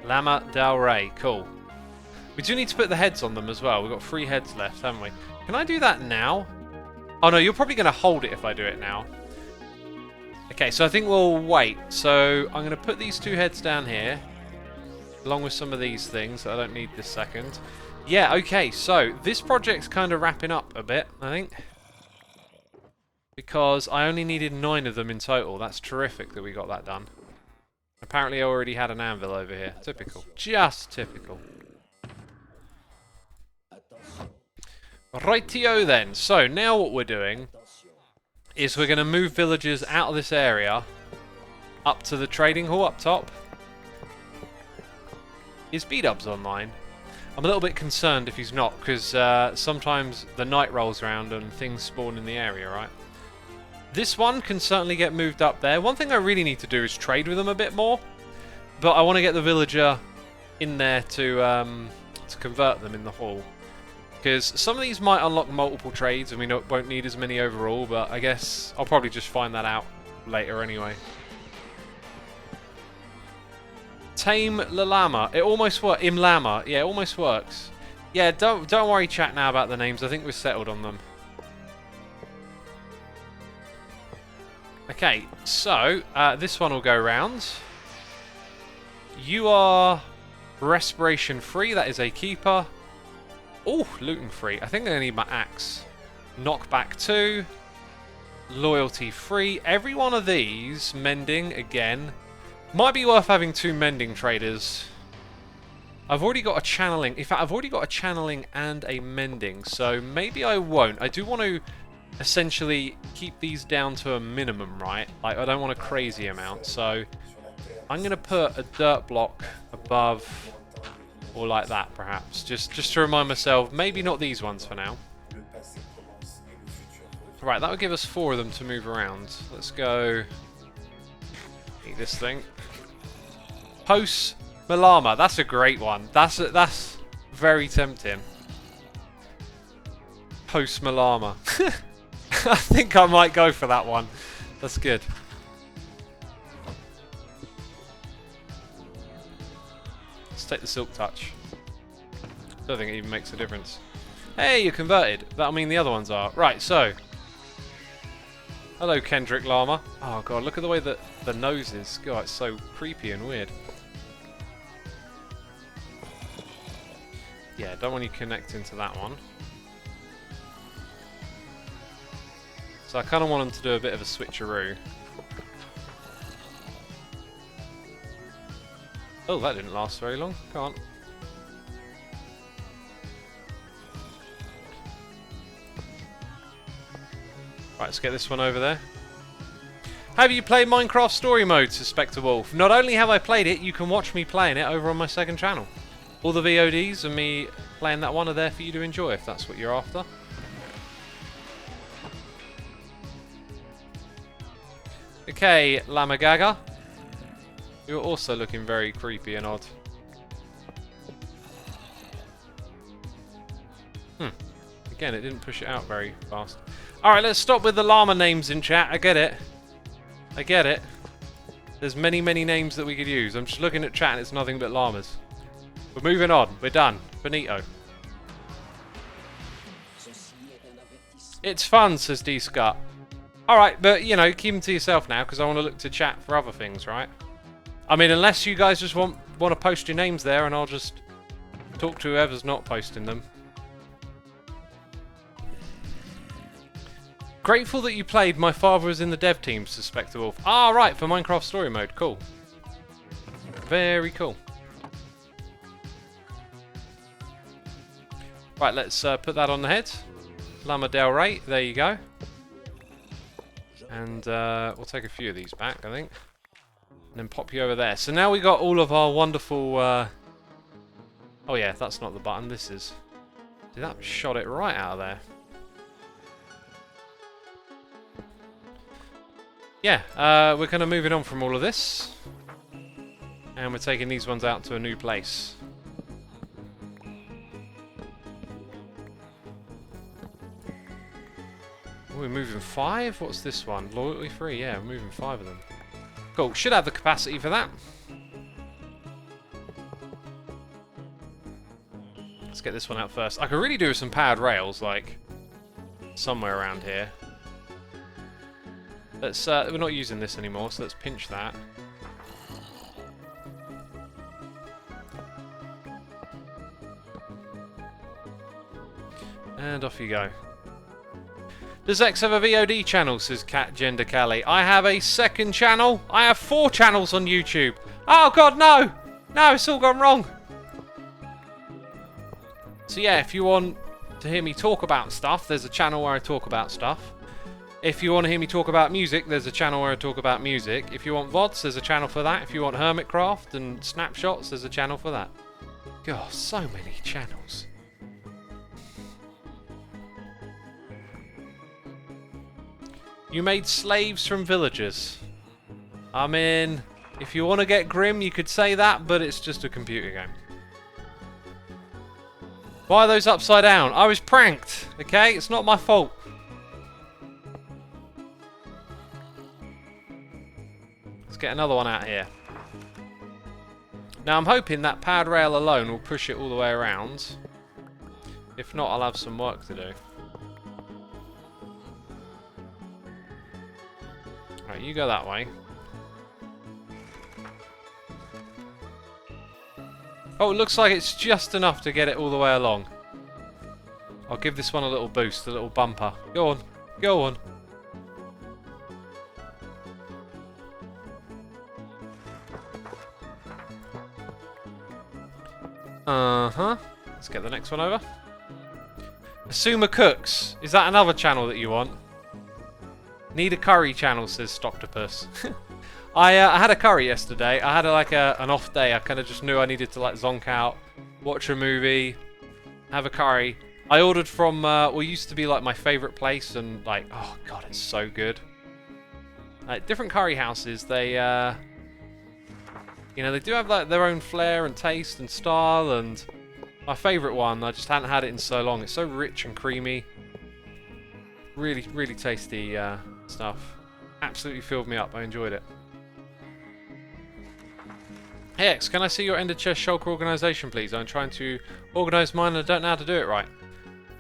Speaker 1: Llama Del Rey. Cool. We do need to put the heads on them as well. We've got 3 heads left, haven't we? Can I do that now? Oh no, you're probably going to hold it if I do it now. Okay, so I think we'll wait. So I'm going to put these 2 heads down here, along with some of these things that I don't need this second. Yeah, okay, so this project's kind of wrapping up a bit, I think. Because I only needed 9 of them in total. That's terrific that we got that done. Apparently I already had an anvil over here. Typical. Just typical. Rightio then. So now what we're doing is we're going to move villagers out of this area up to the trading hall up top. Is B-Dubs online? I'm a little bit concerned if he's not, because sometimes the night rolls around and things spawn in the area, right? This one can certainly get moved up there. One thing I really need to do is trade with them a bit more, but I want to get the villager in there to convert them in the hall. Because some of these might unlock multiple trades and we won't need as many overall, but I guess I'll probably just find that out later anyway. Tame the llama. It almost works. Imlama. Yeah, it almost works. Yeah, don't worry, chat, now about the names. I think we're settled on them. Okay, so this one will go round. You are respiration free. That is a keeper. Oh, looting free. I think I need my axe. Knockback 2. Loyalty free. Every one of these, mending again. Might be worth having 2 mending traders. I've already got a channeling. In fact, I've already got a channeling and a mending. So maybe I won't. I do want to essentially keep these down to a minimum, right? Like, I don't want a crazy amount. So I'm going to put a dirt block above, or like that perhaps. Just to remind myself, maybe not these ones for now. Right, that would give us 4 of them to move around. Let's go eat this thing. Post Malama, that's a great one. That's very tempting. Post Malama. I think I might go for that one. That's good. Let's take the Silk Touch. Don't think it even makes a difference. Hey, you're converted. That'll mean the other ones are. Right, so. Hello, Kendrick Llama. Oh god, look at the way that the nose is. God, it's so creepy and weird. Yeah, don't want you connecting to that one. So I kind of want them to do a bit of a switcheroo. Oh, that didn't last very long. Can't. Right, let's get this one over there. Have you played Minecraft Story Mode, Suspector Wolf? Not only have I played it, you can watch me playing it over on my second channel. All the VODs and me playing that one are there for you to enjoy if that's what you're after. Okay, Lamagaga. You're also looking very creepy and odd. Again, it didn't push it out very fast. Alright, let's stop with the llama names in chat. I get it. I get it. There's many, many names that we could use. I'm just looking at chat and it's nothing but llamas. We're moving on. We're done. Finito. It's fun, says D. Scott. Alright, but, you know, keep them to yourself now because I want to look to chat for other things, right? I mean, unless you guys just want to post your names there and I'll just talk to whoever's not posting them. Grateful that you played My Father Was in the Dev Team, Suspector Wolf. Ah, right, for Minecraft Story Mode. Cool. Very cool. Right, let's put that on the head. Lama Del Rey, there you go. And we'll take a few of these back, I think. And then pop you over there. So now we got all of our wonderful... Oh yeah, that's not the button, this is... Dude, that shot it right out of there. Yeah, we're kind of moving on from all of this. And we're taking these ones out to a new place. We're moving 5? What's this one? Loyalty free? Yeah, we're moving 5 of them. Cool, should have the capacity for that. Let's get this one out first. I could really do with some powered rails, like, somewhere around here. Let's, we're not using this anymore, so let's pinch that. And off you go. Does X have a VOD channel, says Cat Gender Callie. I have a second channel. I have 4 channels on YouTube. Oh god, no! No, it's all gone wrong. So yeah, if you want to hear me talk about stuff, there's a channel where I talk about stuff. If you want to hear me talk about music, there's a channel where I talk about music. If you want VODs, there's a channel for that. If you want Hermitcraft and snapshots, there's a channel for that. God, so many channels. You made slaves from villagers. I mean, if you want to get grim, you could say that, but it's just a computer game. Why are those upside down? I was pranked, okay? It's not my fault. Let's get another one out here. Now I'm hoping that pad rail alone will push it all the way around. If not, I'll have some work to do. Right, you go that way. Oh, it looks like it's just enough to get it all the way along. I'll give this one a little boost, a little bumper. Go on, go on. Uh-huh. Let's get the next one over. Xisuma Cooks. Is that another channel that you want? Need a curry channel, says Stoctopus. I had a curry yesterday. I had an off day. I kind of just knew I needed to like zonk out, watch a movie, have a curry. I ordered from what used to be like my favourite place, and like, oh god, it's so good. Like different curry houses, they you know, they do have like their own flair and taste and style, and my favourite one, I just hadn't had it in so long. It's so rich and creamy. Really, really tasty stuff. Absolutely filled me up. I enjoyed it. Hey X, can I see your Ender Chest Shulker organisation, please? I'm trying to organise mine and I don't know how to do it right.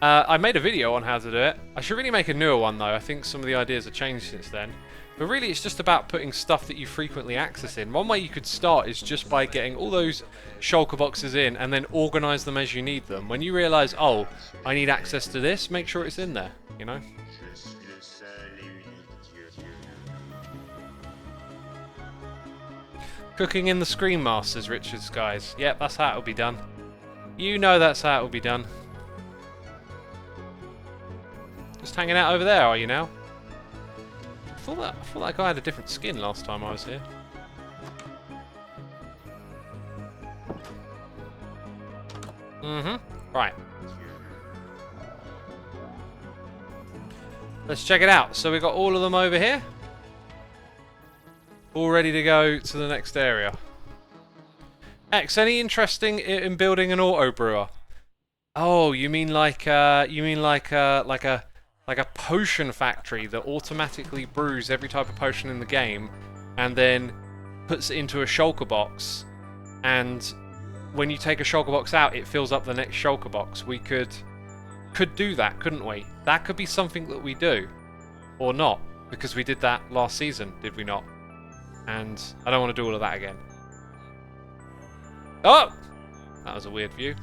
Speaker 1: I made a video on how to do it. I should really make a newer one though. I think some of the ideas have changed since then. But really it's just about putting stuff that you frequently access in. One way you could start is just by getting all those shulker boxes in and then organise them as you need them. When you realise, oh, I need access to this, make sure it's in there, you know? Cooking in the Screen Masters, Richard Skies. Yep, that's how it'll be done. You know that's how it'll be done. Just hanging out over there, are you now? I thought that guy had a different skin last time I was here. Mm-hmm. Right. Let's check it out. So we've got all of them over here. All ready to go to the next area. X, any interesting in building an auto brewer? Oh, you mean like a potion factory that automatically brews every type of potion in the game, and then puts it into a shulker box, and when you take a shulker box out, it fills up the next shulker box. We could do that, couldn't we? That could be something that we do, or not, because we did that last season, did we not? And I don't want to do all of that again. Oh! That was a weird view.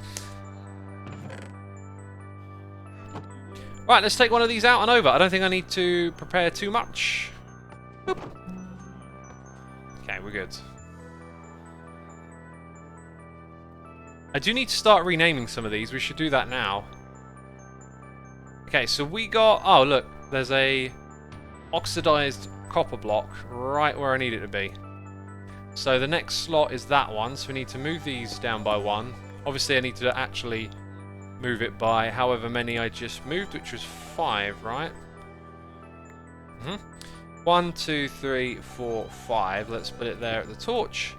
Speaker 1: Right, let's take one of these out and over. I don't think I need to prepare too much. Boop. Okay, we're good. I do need to start renaming some of these. We should do that now. Okay, so we got... Oh, look. There's a oxidized copper block right where I need it to be. So the next slot is that one, so we need to move these down by one. Obviously I need to actually move it by however many I just moved, which was 5, right? 1, 2, 3, 4, 5. Let's put it there at the torch.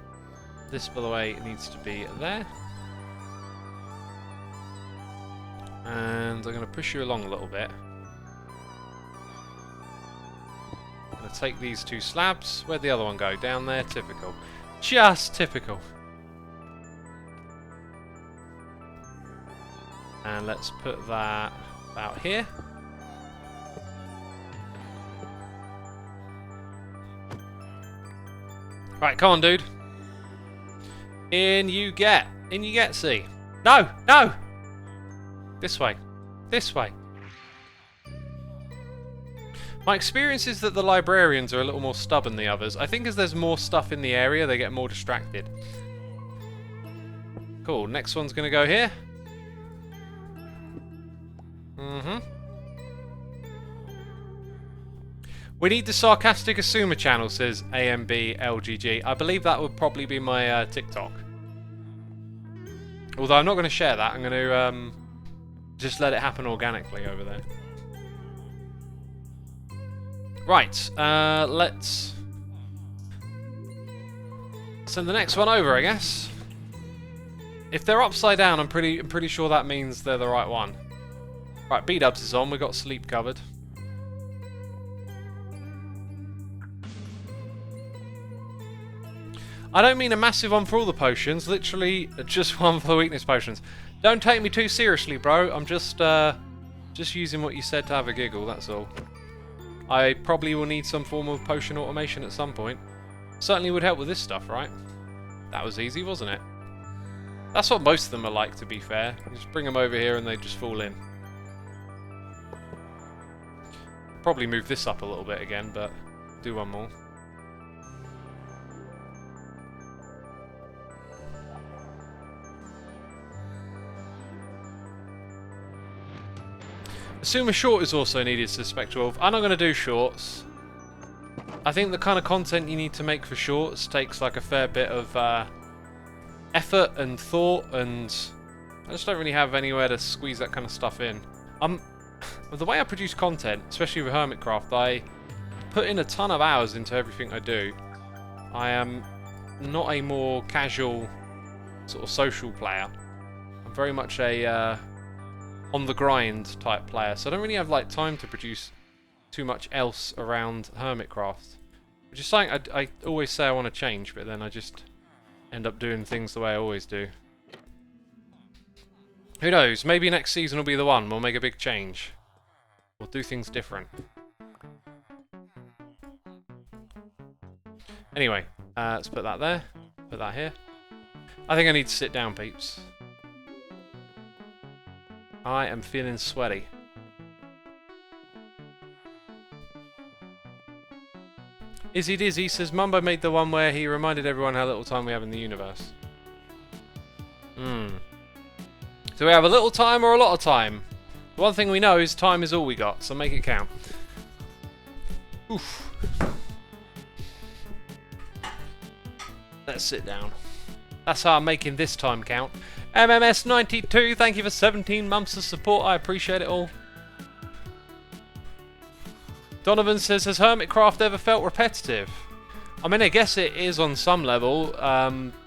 Speaker 1: This, by the way, needs to be there. And I'm going to push you along a little bit. I'm going to take these 2 slabs. Where'd the other one go? Down there. Typical. Just typical. And let's put that about here. Right, come on, dude. In you get. In you get, see. No! No! This way. This way. My experience is that the librarians are a little more stubborn than the others. I think as there's more stuff in the area, they get more distracted. Cool, next one's going to go here. We need the sarcastic Xisuma channel, says AMBLGG. I believe that would probably be my TikTok. Although I'm not going to share that. I'm going to just let it happen organically over there. Right, let's send the next one over, I guess. If they're upside down, I'm pretty sure that means they're the right one. Right, B-dubs is on. We got sleep covered. I don't mean a massive one for all the potions. Literally, just one for the weakness potions. Don't take me too seriously, bro. I'm just using what you said to have a giggle. That's all. I probably will need some form of potion automation at some point. Certainly would help with this stuff, right? That was easy, wasn't it? That's what most of them are like, to be fair. You just bring them over here and they just fall in. Probably move this up a little bit again, but do one more. Xisuma short is also needed, says Spectral. I'm not going to do shorts. I think the kind of content you need to make for shorts takes like a fair bit of effort and thought, and I just don't really have anywhere to squeeze that kind of stuff in. The way I produce content, especially with Hermitcraft, I put in a ton of hours into everything I do. I am not a more casual sort of social player. I'm very much a on the grind type player, so I don't really have like time to produce too much else around Hermitcraft, which is something I always say I want to change, but then I just end up doing things the way I always do. Who knows, maybe next season will be the one. We'll make a big change. We'll do things different. Anyway, let's put that there, put that here. I think I need to sit down, peeps. I am feeling sweaty. Izzy Dizzy says Mumbo made the one where he reminded everyone how little time we have in the universe. Do we have a little time or a lot of time? The one thing we know is time is all we got, so make it count. Oof. Let's sit down. That's how I'm making this time count. MMS92, thank you for 17 months of support. I appreciate it all. Donovan says, has Hermitcraft ever felt repetitive? I mean, I guess it is on some level.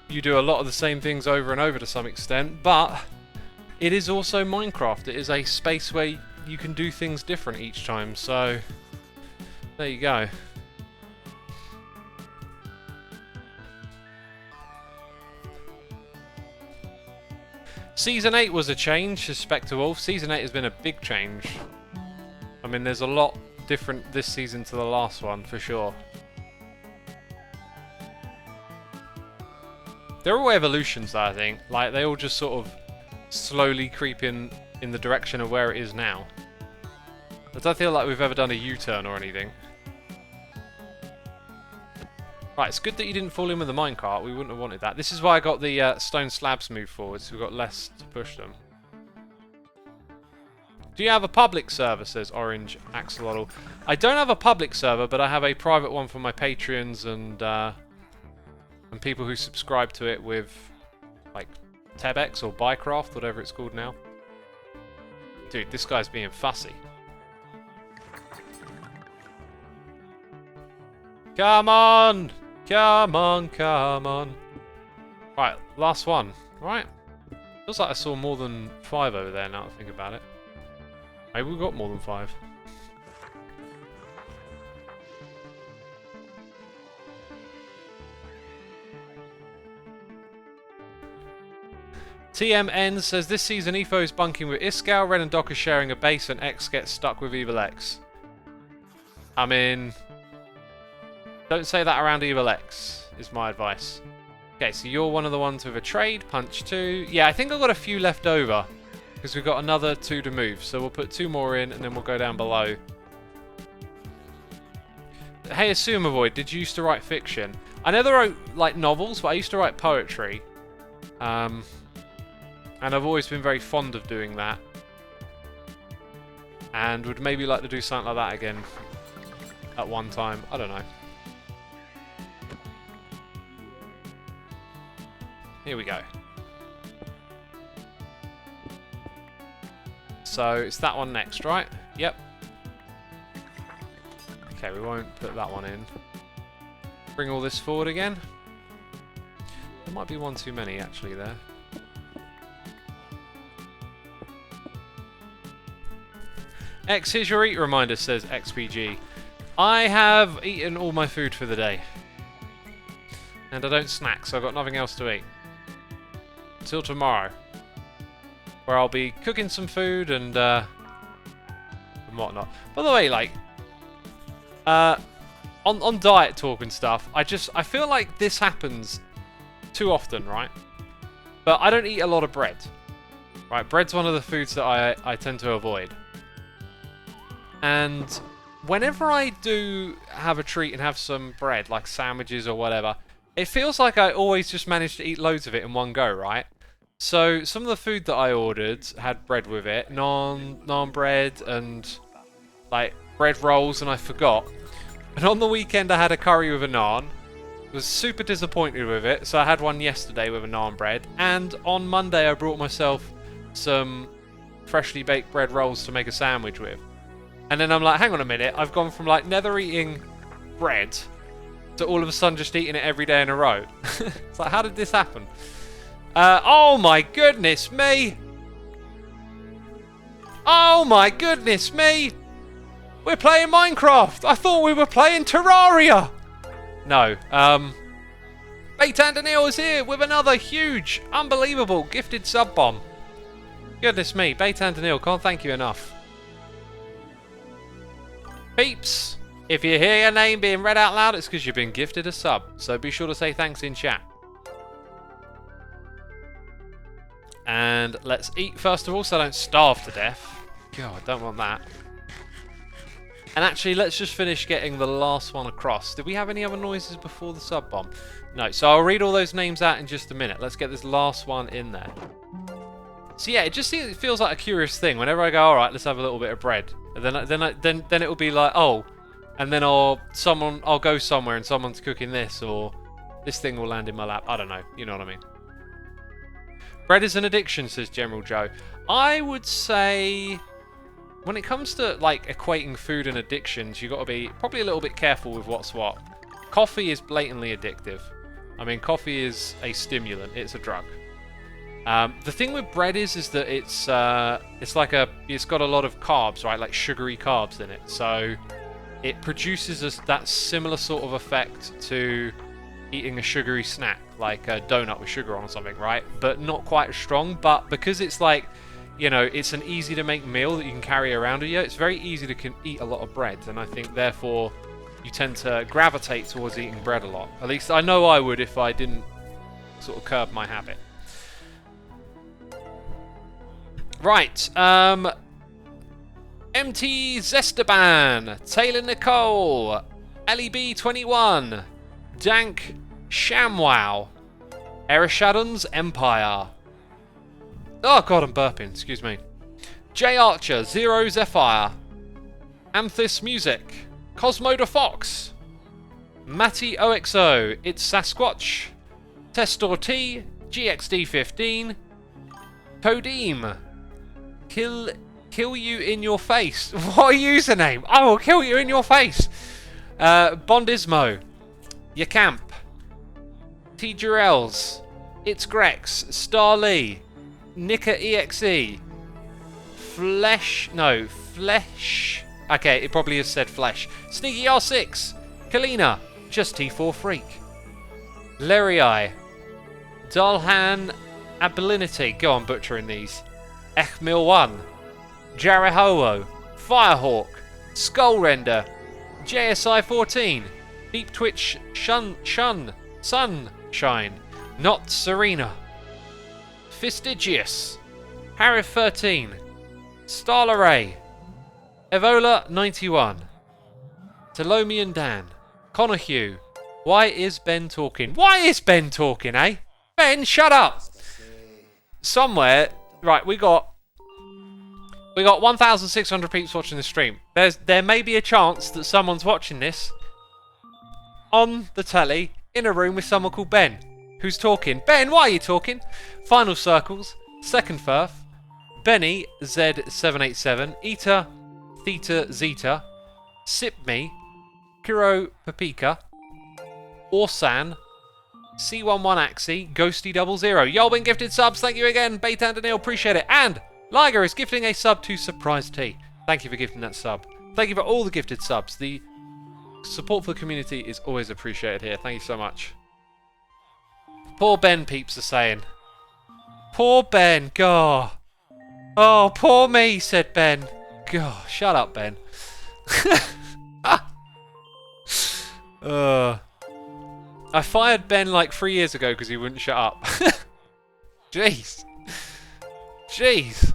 Speaker 1: You do a lot of the same things over and over to some extent, but it is also Minecraft. It is a space where you can do things different each time, so there you go. Season 8 was a change, says Spectre Wolf. Season 8 has been a big change. I mean, there's a lot different this season to the last one, for sure. They're all evolutions, I think. Like, they all just sort of slowly creep in the direction of where it is now. I don't feel like we've ever done a U-turn or anything. Right, it's good that you didn't fall in with the minecart. We wouldn't have wanted that. This is why I got the stone slabs moved forward, so we've got less to push them. Do you have a public server, says Orange Axolotl. I don't have a public server, but I have a private one for my Patreons and people who subscribe to it with, like, Tebex or Bycraft, whatever it's called now. Dude, this guy's being fussy. Come on! Come on, come on. Right, last one. Right. Feels like I saw more than 5 over there now that I think about it. Maybe we got more than 5. TMN says this season Efo is bunking with Iskal, Ren and Doc are sharing a base, and X gets stuck with Evil X. I mean, don't say that around Evil X, is my advice. Okay, so you're one of the ones with a trade, punch 2. Yeah, I think I've got a few left over, because we've got another 2 to move, so we'll put 2 more in, and then we'll go down below. Hey, xisumavoid, did you used to write fiction? I never wrote, like, novels, but I used to write poetry. And I've always been very fond of doing that. And would maybe like to do something like that again at one time. I don't know. Here we go. So it's that one next, right? Yep. Okay, we won't put that one in. Bring all this forward again. There might be one too many actually there. X, here's your eat reminder, says XPG. I have eaten all my food for the day. And I don't snack, so I've got nothing else to eat. Until tomorrow. Where I'll be cooking some food and whatnot. By the way, like, on diet talk and stuff, I feel like this happens too often, right? But I don't eat a lot of bread. Right, bread's one of the foods that I tend to avoid. And whenever I do have a treat and have some bread, like sandwiches or whatever, it feels like I always just manage to eat loads of it in one go, right? So some of the food that I ordered had bread with it, naan bread and like bread rolls, and I forgot. And on the weekend I had a curry with a naan. Was super disappointed with it, so I had one yesterday with a naan bread. And on Monday I brought myself some freshly baked bread rolls to make a sandwich with. And then I'm like, hang on a minute, I've gone from like never eating bread to all of a sudden just eating it every day in a row. It's like, how did this happen? Oh my goodness me! Oh my goodness me! We're playing Minecraft! I thought we were playing Terraria! No, Bait Daniel is here with another huge, unbelievable gifted sub bomb. Goodness me, Bait Daniel, can't thank you enough. Peeps, if you hear your name being read out loud, it's because you've been gifted a sub. So be sure to say thanks in chat. And let's eat first of all so I don't starve to death. God, I don't want that. And actually, let's just finish getting the last one across. Did we have any other noises before the sub bomb? No, so I'll read all those names out in just a minute. Let's get this last one in there. So yeah, it feels like a curious thing. Whenever I go, all right, let's have a little bit of bread. And then it will be like, oh, and then I'll go somewhere and someone's cooking this, or this thing will land in my lap. I don't know. You know what I mean? Bread is an addiction, says General Joe. I would say, when it comes to like equating food and addictions, you got to be probably a little bit careful with what's what. Coffee is blatantly addictive. I mean, coffee is a stimulant. It's a drug. The thing with bread is that it's got a lot of carbs, right? Like sugary carbs in it. So it produces that similar sort of effect to eating a sugary snack, like a donut with sugar on or something, right? But not quite as strong. But because it's like, you know, it's an easy to make meal that you can carry around with you, it's very easy to eat a lot of bread. And I think therefore you tend to gravitate towards eating bread a lot. At least I know I would if I didn't sort of curb my habit. Right, MT Zestaban, Taylor Nicole, LEB21, Dank Shamwow, Erishadon's Empire. Oh god, I'm burping, excuse me. J Archer, Zero Zephyr, Amthis Music, Cosmo the Fox, Matty OXO, It's Sasquatch, Testor T, GXD15, Todeem, Kill you in your face. What a username! I will kill you in your face. Bondismo, Yacamp, T Jurels, It's Grex, Star Lee, Nika EXE, Flesh. Okay, it probably has said Flesh. Sneaky R6, Kalina, Just T4 Freak, Lerii, Dalhan Abilinity. Go on, butchering these. Echmil1, Jarahowo, Firehawk, Skullrender, JSI14, Deep Twitch Sunshine, Not Serena, Fistigius, Harif13, Starlaray, Evola91, Telomian Dan, Connor Hugh. Why is Ben talking? Why is Ben talking, eh? Ben, shut up! Somewhere, right, we got 1,600 peeps watching the stream. There may be a chance that someone's watching this on the telly in a room with someone called Ben, who's talking. Ben, why are you talking? Final Circles, Second Firth, Benny Z787, Eta Theta Zeta, Sipme, Kiro Papika, Orsan, C11 Axie, Ghosty00. Y'all gifted subs, thank you again. Bait and Daniel, appreciate it. And Liger is gifting a sub to Surprise T. Thank you for gifting that sub. Thank you for all the gifted subs. The support for the community is always appreciated here. Thank you so much. Poor Ben, peeps are saying. Poor Ben, God. Oh, poor me, said Ben. God, shut up, Ben. I fired Ben like 3 years ago because he wouldn't shut up. Jeez. Jeez.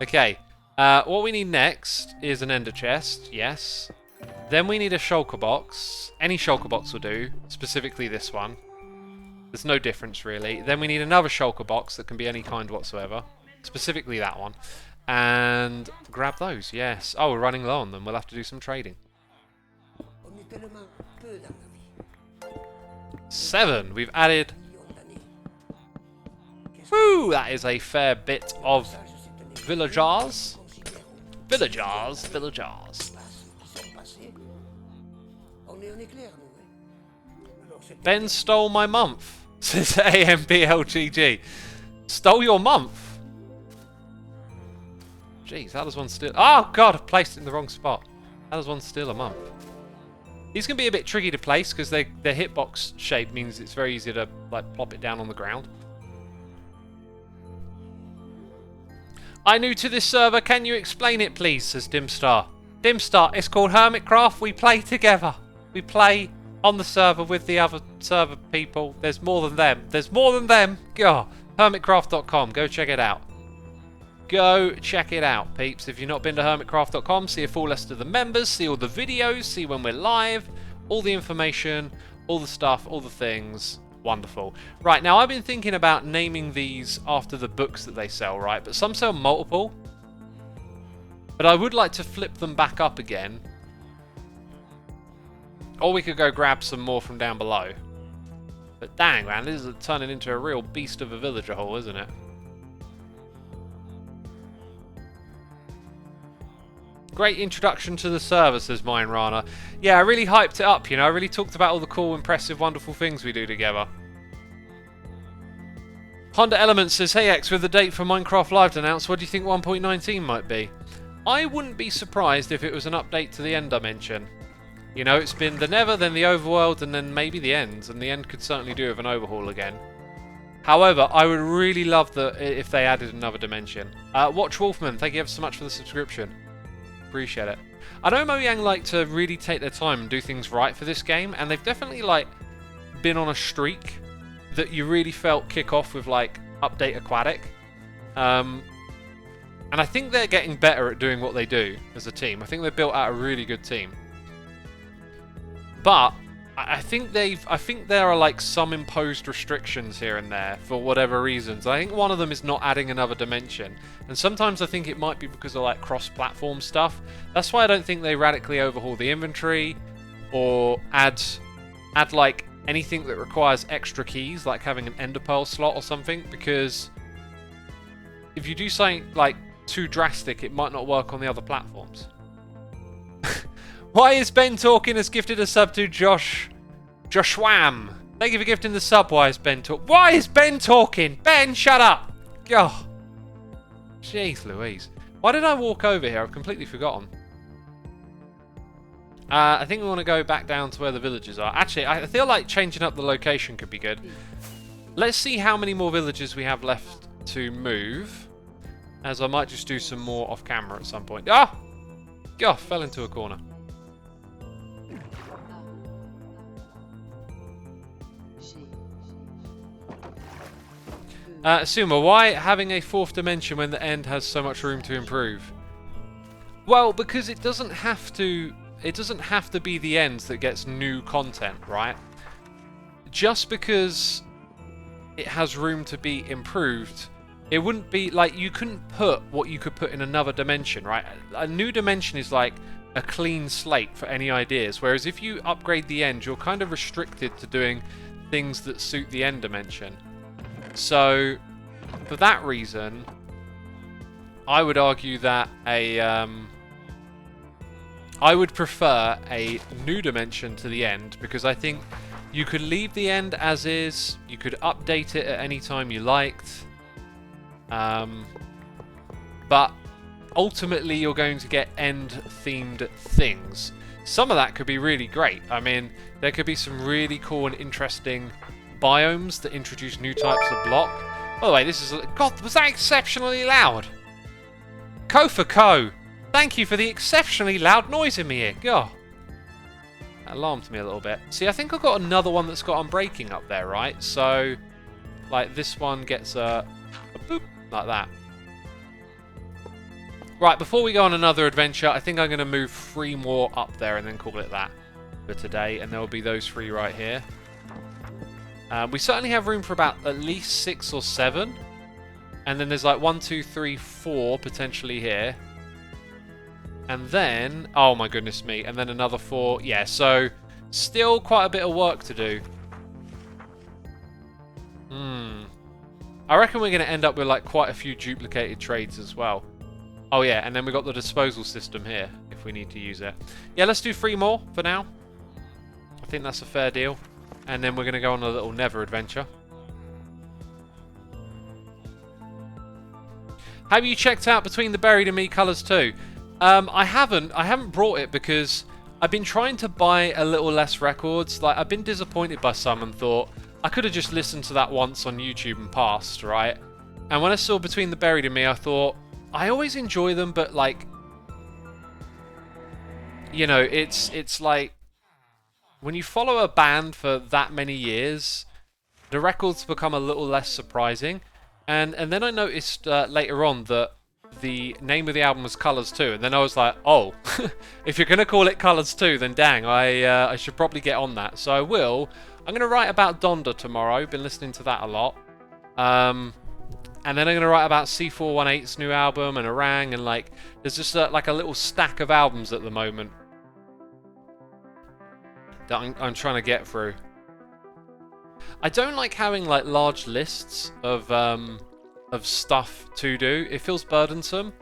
Speaker 1: Okay. What we need next is an ender chest. Yes. Then we need a shulker box. Any shulker box will do. Specifically this one. There's no difference really. Then we need another shulker box that can be any kind whatsoever. Specifically that one. And grab those. Yes. Oh, we're running low on them. We'll have to do some trading. 7. We've added... Woo! That is a fair bit of villagers. Villagers. Ben stole my month, says AMBLGG. Stole your month? Jeez, how does one steal... Oh, God, I've placed it in the wrong spot. How does one steal a month? These can be a bit tricky to place because their hitbox shape means it's very easy to like plop it down on the ground. I'm new to this server. Can you explain it, please? Says Dimstar. Dimstar, it's called Hermitcraft. We play together. We play on the server with the other server people. There's more than them. There's more than them. Go. Hermitcraft.com. Go check it out. Go check it out, peeps. If you've not been to hermitcraft.com, see a full list of the members, see all the videos, see when we're live, all the information, all the stuff, all the things. Wonderful. Right, now I've been thinking about naming these after the books that they sell, right? But some sell multiple. But I would like to flip them back up again. Or we could go grab some more from down below. But dang, man, this is turning into a real beast of a villager hole, isn't it? Great introduction to the server, says Mine Rana. Yeah, I really hyped it up, you know. I really talked about all the cool, impressive, wonderful things we do together. Honda Elements says, hey X, with the date for Minecraft Live announced, what do you think 1.19 might be? I wouldn't be surprised if it was an update to the end dimension. You know, it's been the Nether, then the Overworld, and then maybe the Ends, and the End could certainly do with an overhaul again. However, I would really love if they added another dimension. Watch Wolfman, thank you ever so much for the subscription. Appreciate it. I know Mojang like to really take their time and do things right for this game, and they've definitely like been on a streak that you really felt kick off with like Update Aquatic. And I think they're getting better at doing what they do as a team. I think they've built out a really good team. But I think there are like some imposed restrictions here and there for whatever reasons. I think one of them is not adding another dimension. And sometimes I think it might be because of like cross-platform stuff. That's why I don't think they radically overhaul the inventory or add like anything that requires extra keys, like having an ender pearl slot or something, because if you do something like too drastic, it might not work on the other platforms. Why is Ben Talking has gifted a sub to Joshwam? Thank you for gifting the sub. Why is Ben talking? Why is Ben talking? Ben, shut up! God. Jeez Louise. Why did I walk over here? I've completely forgotten. I think we want to go back down to where the villagers are. Actually, I feel like changing up the location could be good. Let's see how many more villages we have left to move, as I might just do some more off camera at some point. Ah! God, fell into a corner. Xisuma, why having a fourth dimension when the End has so much room to improve? Well, because it doesn't have to be the End that gets new content, right? Just because it has room to be improved, it wouldn't be like you couldn't put what you could put in another dimension, right? A new dimension is like a clean slate for any ideas, whereas if you upgrade the End, you're kind of restricted to doing things that suit the End dimension. So, for that reason, I would argue that I would prefer a new dimension to the End, because I think you could leave the End as is, you could update it at any time you liked, but ultimately you're going to get end-themed things. Some of that could be really great. I mean, there could be some really cool and interesting biomes that introduce new types of block. By the way, this is... God, was that exceptionally loud? Co for Co. Thank you for the exceptionally loud noise in my ear. God. That alarmed me a little bit. See, I think I've got another one that's got unbreaking up there, right? So, like, this one gets a boop, like that. Right, before we go on another adventure, I think I'm going to move 3 more up there and then call it that for today. And there will be those 3 right here. We certainly have room for about at least 6 or 7. And then there's like 1, 2, 3, 4 potentially here. And then, oh my goodness me, and then another 4. Yeah, so still quite a bit of work to do. I reckon we're going to end up with like quite a few duplicated trades as well. Oh yeah, and then we've got the disposal system here, if we need to use it. Yeah, let's do 3 more for now. I think that's a fair deal. And then we're going to go on a little Nether adventure. Have you checked out Between the Buried and Me colours too? I haven't brought it because I've been trying to buy a little less records. Like, I've been disappointed by some and thought, I could have just listened to that once on YouTube and passed, right? And when I saw Between the Buried and Me, I thought, I always enjoy them, but like, you know, it's like when you follow a band for that many years, the records become a little less surprising. And then I noticed later on that the name of the album was Colours 2, and then I was like, oh, if you're gonna call it Colours 2, then dang, I should probably get on that. So I will. I'm gonna write about Donda tomorrow. Been listening to that a lot. And then I'm going to write about C418's new album and Orang, and like, there's just like a little stack of albums at the moment that I'm trying to get through. I don't like having like large lists of stuff to do. It feels burdensome.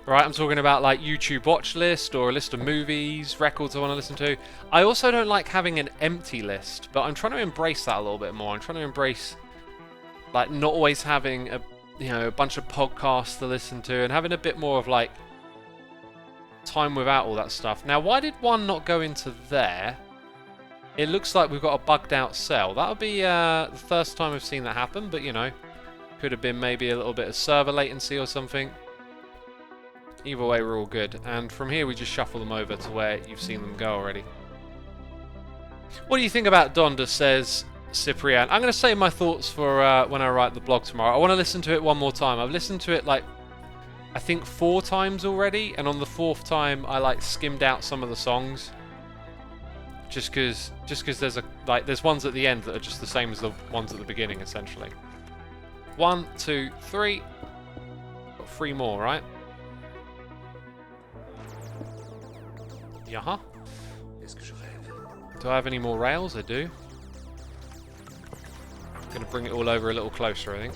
Speaker 1: Right, I'm talking about like YouTube watch list or a list of movies, records I want to listen to. I also don't like having an empty list, but I'm trying to embrace that a little bit more. I'm trying to embrace like not always having a bunch of podcasts to listen to and having a bit more of like time without all that stuff. Now, why did one not go into there? It looks like we've got a bugged out cell. That would be the first time I've seen that happen, but you know, could have been maybe a little bit of server latency or something. Either way, we're all good. And from here, we just shuffle them over to where you've seen them go already. What do you think about Donda, says Cyprian? I'm going to save my thoughts for when I write the blog tomorrow. I want to listen to it one more time. I've listened to it like, I think 4 times already, and on the 4th time I like skimmed out some of the songs. Just because there's ones at the end that are just the same as the ones at the beginning, essentially. 1, 2, 3. Got 3 more, right? Yeah. Do I have any more rails? I do. I'm going to bring it all over a little closer, I think.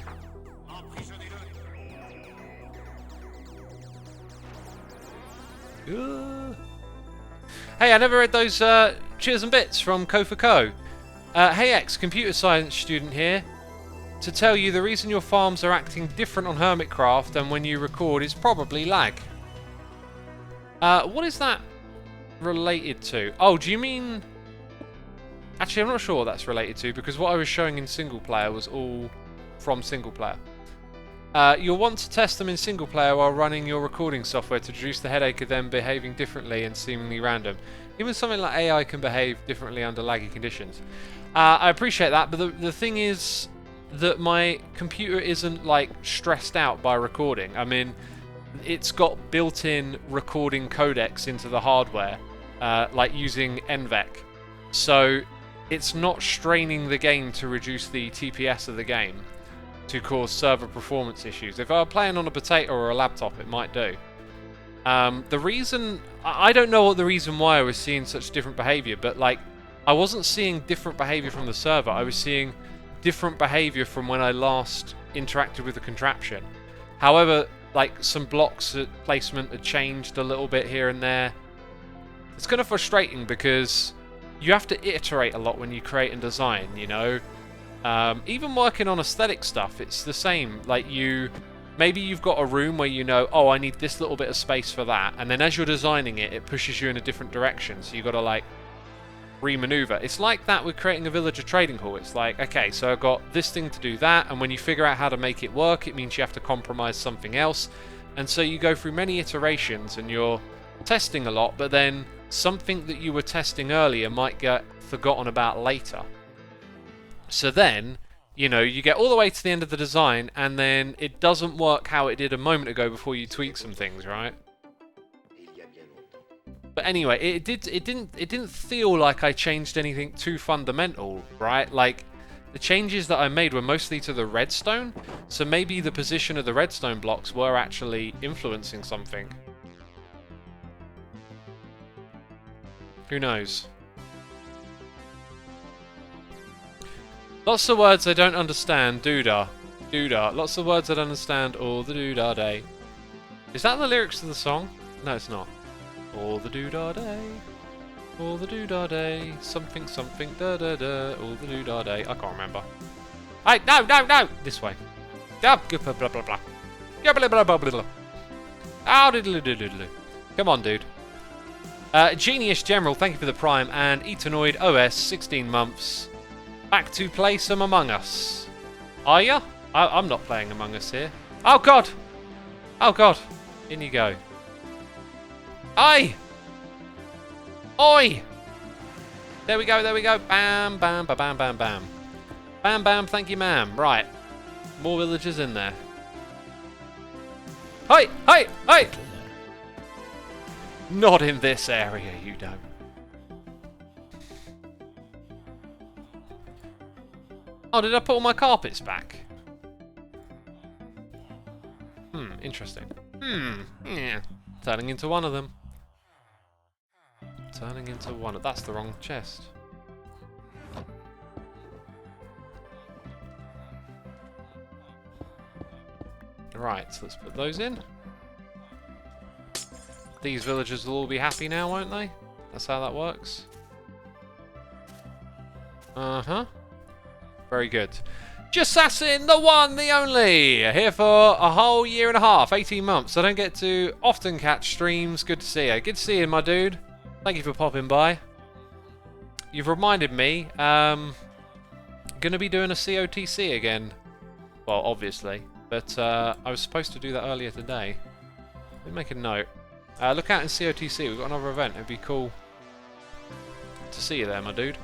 Speaker 1: Hey, I never read those cheers and bits from Co for Co. Hey X, computer science student here, to tell you the reason your farms are acting different on Hermitcraft than when you record is probably lag. What is that related to? Oh, do you mean... Actually, I'm not sure what that's related to, because what I was showing in single player was all from single player. You'll want to test them in single player while running your recording software to reduce the headache of them behaving differently and seemingly random. Even something like AI can behave differently under laggy conditions. I appreciate that, but the thing is that my computer isn't like stressed out by recording. I mean, it's got built-in recording codecs into the hardware, like using NVEC. So it's not straining the game to reduce the TPS of the game to cause server performance issues. If I were playing on a potato or a laptop, it might do. The reason... I don't know what the reason why I was seeing such different behavior, but like, I wasn't seeing different behavior from the server. I was seeing different behavior from when I last interacted with the contraption. However, like, some blocks placement had changed a little bit here and there. It's kind of frustrating because you have to iterate a lot when you create and design, you know? Even working on aesthetic stuff, it's the same. Like, you Maybe you've got a room where you know, oh, I need this little bit of space for that. And then as you're designing it, it pushes you in a different direction. So you've got to, like, remaneuver. It's like that with creating a villager trading hall. It's like, okay, so I've got this thing to do that. And when you figure out how to make it work, it means you have to compromise something else. And so you go through many iterations and you're testing a lot, but then something that you were testing earlier might get forgotten about later. So then, you know, you get all the way to the end of the design and then it doesn't work how it did a moment ago before you tweak some things, right? But anyway, it didn't feel like I changed anything too fundamental, right? Like, the changes that I made were mostly to the redstone, so maybe the position of the redstone blocks were actually influencing something. Who knows? Lots of words I don't understand. Doodah. Doodah. Lots of words I don't understand. All the doodah day. Is that the lyrics to the song? No, it's not. All the doodah day. All the doodah day. Something, something, da da da. All the doodah day. I can't remember. Hey, no, no, no! This way. Blah, blah, blah, blah. Blah, blah, blah, blah, blah. Oh, diddle, diddle, diddle. Come on, dude. Genius General, thank you for the Prime. And Etanoid OS, 16 months. Back to play some Among Us. Are ya? I'm not playing Among Us here. Oh, God! Oh, God. In you go. Oi! Oi! There we go, there we go. Bam, bam, ba bam, bam, bam. Bam, bam, thank you, ma'am. Right. More villagers in there. Hey, hey, hey! Not in this area, you don't. Oh, did I put all my carpets back? Interesting. Yeah. Turning into one of them. Turning into one of... That's the wrong chest. Right, so let's put those in. These villagers will all be happy now, won't they? That's how that works. Uh-huh. Very good. Jassassin, the one, the only! Here for a whole year and a half, 18 months. I don't get to often catch streams. Good to see you. Good to see you, my dude. Thank you for popping by. You've reminded me, going to be doing a COTC again. Well, obviously. But I was supposed to do that earlier today. Let me make a note. Look out in COTC. We've got another event. It'd be cool to see you there, my dude.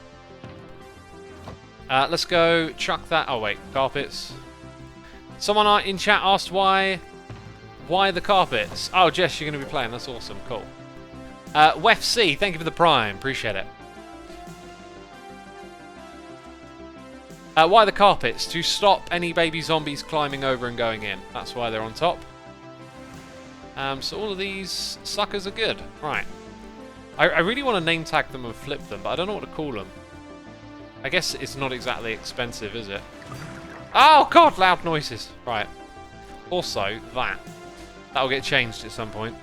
Speaker 1: Let's go chuck that. Oh wait, carpets. Someone in chat asked why the carpets. Oh, Jess, you're going to be playing. That's awesome. Cool. WefC, thank you for the Prime. Appreciate it. Why the carpets? To stop any baby zombies climbing over and going in. That's why they're on top. So all of these suckers are good. Right. I really want to name tag them and flip them, but I don't know what to call them. I guess it's not exactly expensive, is it? Oh, God, loud noises. Right. Also, that'll get changed at some point.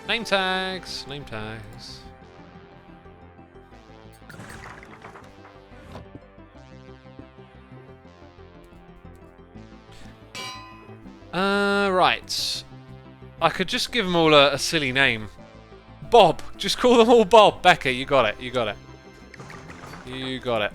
Speaker 1: Name tags. Name tags. Right. I could just give them all a silly name. Bob. Just call them all Bob. Becca, you got it. You got it. You got it.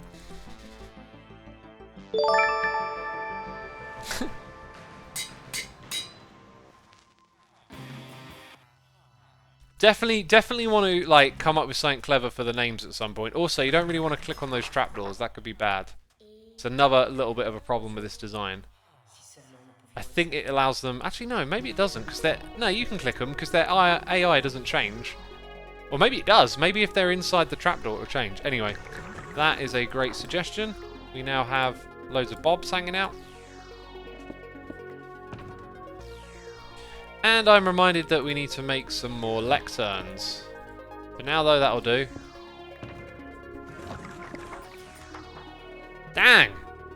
Speaker 1: Definitely want to like come up with something clever for the names at some point. Also, you don't really want to click on those trapdoors. That could be bad. It's another little bit of a problem with this design. I think it allows them... Actually, no, maybe it doesn't, because they're... No, you can click them, because their AI doesn't change. Or maybe it does. Maybe if they're inside the trapdoor, it'll change. Anyway, that is a great suggestion. We now have loads of bobs hanging out. And I'm reminded that we need to make some more lecterns. For now, though, that'll do. Dang!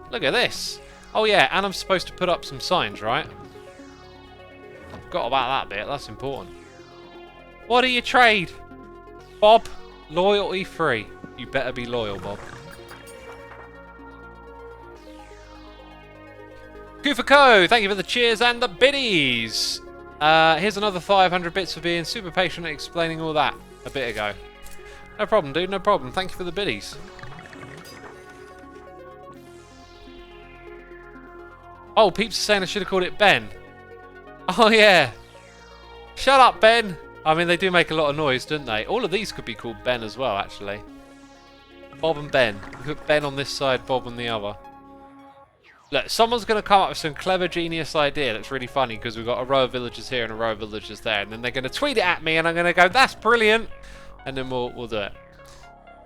Speaker 1: Look at this! Oh yeah, and I'm supposed to put up some signs, right? Forgot about that bit, that's important. What do you trade? Bob, loyalty free. You better be loyal, Bob. Kufako, thank you for the cheers and the biddies. Here's another 500 bits for being super patient at explaining all that a bit ago. No problem, dude, no problem. Thank you for the biddies. Oh, Peeps is saying I should have called it Ben. Oh, yeah. Shut up, Ben. I mean, they do make a lot of noise, don't they? All of these could be called Ben as well, actually. Bob and Ben. We put Ben on this side, Bob on the other. Look, someone's going to come up with some clever, genius idea that's really funny because we've got a row of villagers here and a row of villagers there. And then they're going to tweet it at me and I'm going to go, that's brilliant. And then we'll do it.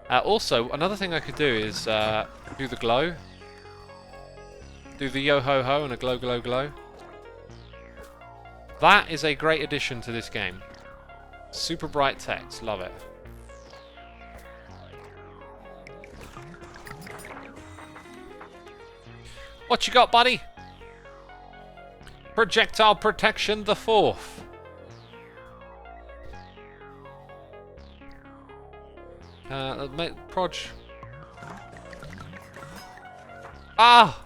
Speaker 1: Also, another thing I could do is do the glow. Do the yo-ho-ho and a glow, glow, glow. That is a great addition to this game. Super bright text. Love it. What you got, buddy? Projectile protection the 4th. Proj. Ah!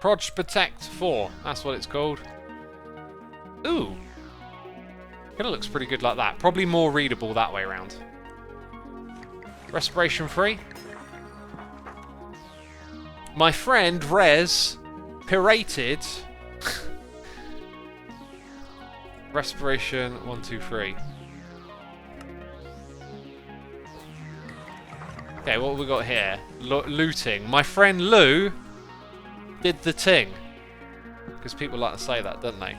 Speaker 1: Proj Protect 4. That's what it's called. Ooh. Kinda looks pretty good like that. Probably more readable that way around. Respiration free. My friend Rez pirated respiration 1, 2, 3. Okay, what have we got here? Looting. My friend Lou did the ting. Because people like to say that, don't they?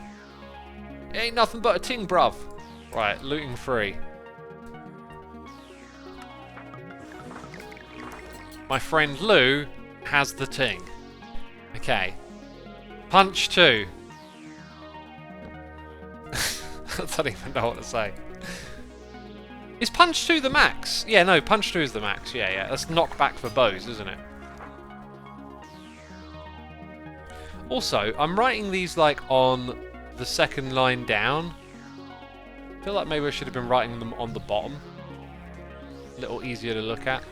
Speaker 1: It ain't nothing but a ting, bruv. Right, looting free. My friend Lou has the ting. Okay. Punch 2. I don't even know what to say. Is Punch 2 the max? Yeah, no, Punch 2 is the max. Yeah. That's knockback for bows, isn't it? Also, I'm writing these like on the second line down. I feel like maybe I should have been writing them on the bottom. A little easier to look at.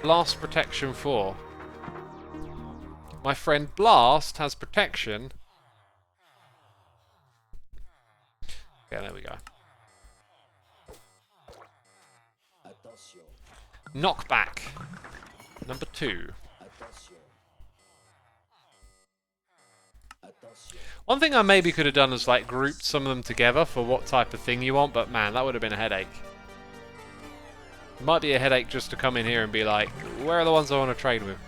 Speaker 1: Blast protection 4. My friend Blast has protection. Okay, there we go. Knockback. Number 2. One thing I maybe could have done is like grouped some of them together for what type of thing you want, but man, that would have been a headache. It might be a headache just to come in here and be like, where are the ones I want to trade with?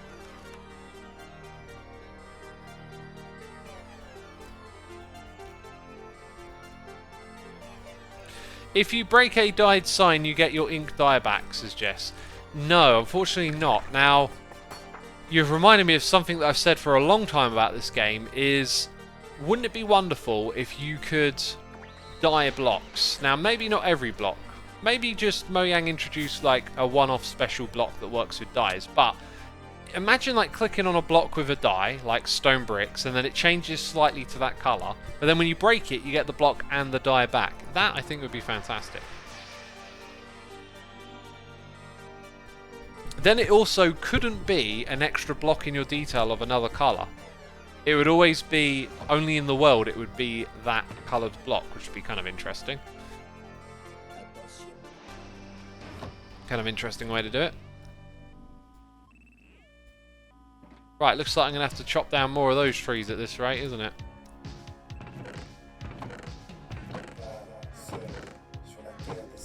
Speaker 1: If you break a dyed sign, you get your ink dye back, says Jess. No, unfortunately not. Now, you've reminded me of something that I've said for a long time about this game is, wouldn't it be wonderful if you could dye blocks? Now, maybe not every block. Maybe just Mojang introduced like a one-off special block that works with dyes, but imagine like clicking on a block with a dye, like stone bricks, and then it changes slightly to that colour, but then when you break it, you get the block and the dye back. That, I think, would be fantastic. Then it also couldn't be an extra block in your detail of another colour. It would always be, only in the world, it would be that coloured block, which would be kind of interesting. Kind of interesting way to do it. Right, looks like I'm going to have to chop down more of those trees at this rate, isn't it?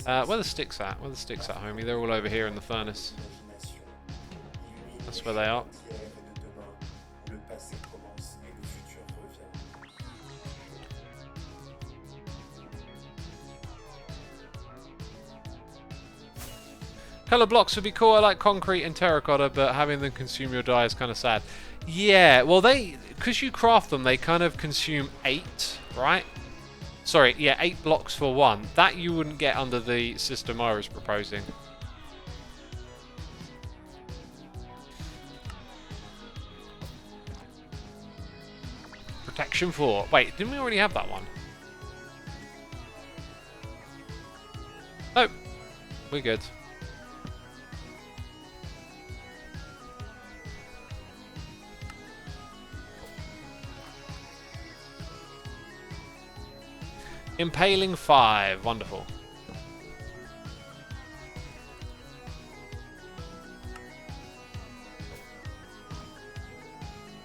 Speaker 1: Where the sticks at? Where the sticks at, homie? They're all over here in the furnace. That's where they are. Colour blocks would be cool. I like concrete and terracotta, but having them consume your dye is kind of sad. Yeah, well, because you craft them, they kind of consume 8, right? Sorry, yeah, 8 blocks for 1. That you wouldn't get under the system I was proposing. Protection 4. Wait, didn't we already have that one? Oh, we're good. Impaling 5. Wonderful.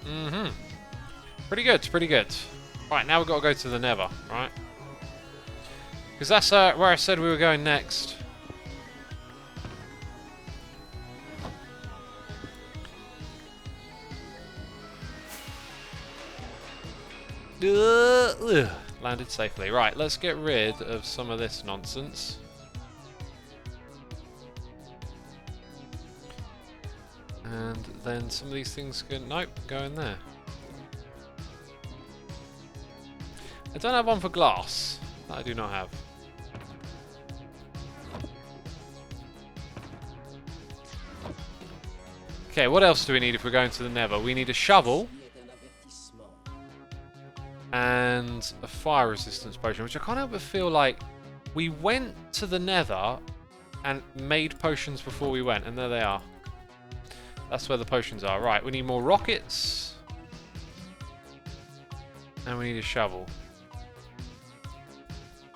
Speaker 1: Mm-hmm. Pretty good, pretty good. Right, now we've got to go to the Nether, right? Because that's where I said we were going next. Landed safely. Right, let's get rid of some of this nonsense. And then some of these things can... Nope, go in there. I don't have one for glass. That I do not have. Okay, what else do we need if we're going to the Nether? We need a shovel. And a fire resistance potion, which I can't help but feel like we went to the Nether and made potions before we went, and there they are. That's where the potions are. Right, we need more rockets. And we need a shovel.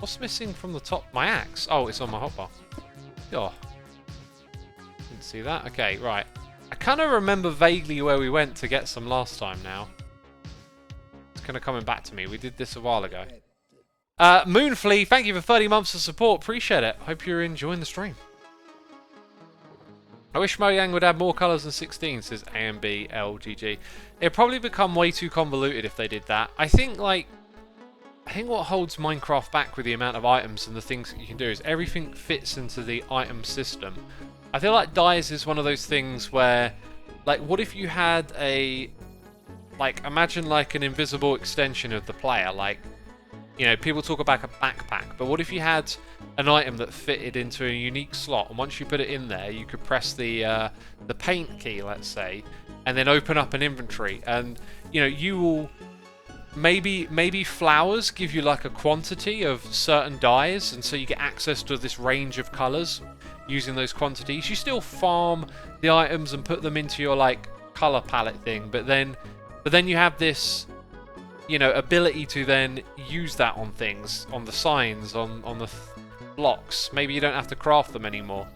Speaker 1: What's missing from the top? My axe. Oh, it's on my hotbar. Oh. Didn't see that. Okay, right. I kind of remember vaguely where we went to get some last time now. Kind of coming back to me. We did this a while ago. Moonflea, thank you for 30 months of support. Appreciate it. Hope you're enjoying the stream. I wish Mojang would add more colours than 16, says AMBLGG. It'd probably become way too convoluted if they did that. I think what holds Minecraft back with the amount of items and the things that you can do is everything fits into the item system. I feel like dyes is one of those things where, like, what if you had a... Like, imagine like an invisible extension of the player. Like, you know, people talk about a backpack, but what if you had an item that fitted into a unique slot, and once you put it in there, you could press the paint key, let's say, and then open up an inventory, and you know, you will maybe flowers give you like a quantity of certain dyes, and so you get access to this range of colours using those quantities. You still farm the items and put them into your like colour palette thing, but then you have this, you know, ability to then use that on things, on the signs, on the blocks. Maybe you don't have to craft them anymore.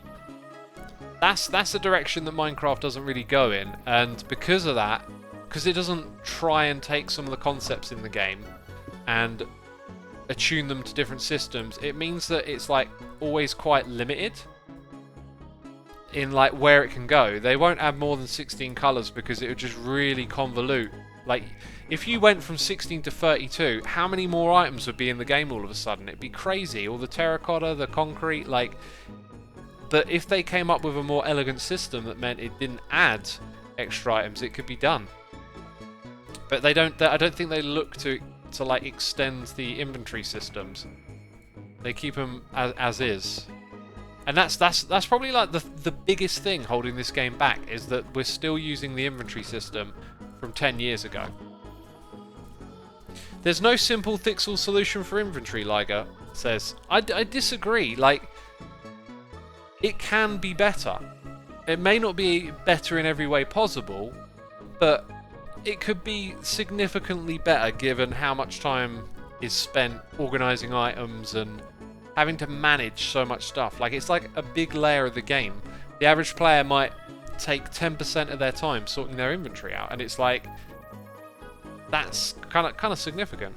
Speaker 1: That's the direction that Minecraft doesn't really go in, and because of that, because it doesn't try and take some of the concepts in the game and attune them to different systems, it means that it's like always quite limited in like where it can go. They won't add more than 16 colours because it would just really convolute. Like, if you went from 16 to 32, how many more items would be in the game all of a sudden? It'd be crazy. All the terracotta, the concrete, like... But if they came up with a more elegant system that meant it didn't add extra items, it could be done. But they don't... I don't think they look to like extend the inventory systems. They keep them as is. And that's probably like the biggest thing holding this game back, is that we're still using the inventory system from 10 years ago. There's no simple fixable solution for inventory, Liger says. I disagree. Like, it can be better. It may not be better in every way possible, but it could be significantly better given how much time is spent organising items and having to manage so much stuff. Like, it's like a big layer of the game. The average player might take 10% of their time sorting their inventory out, and it's like, that's kind of significant.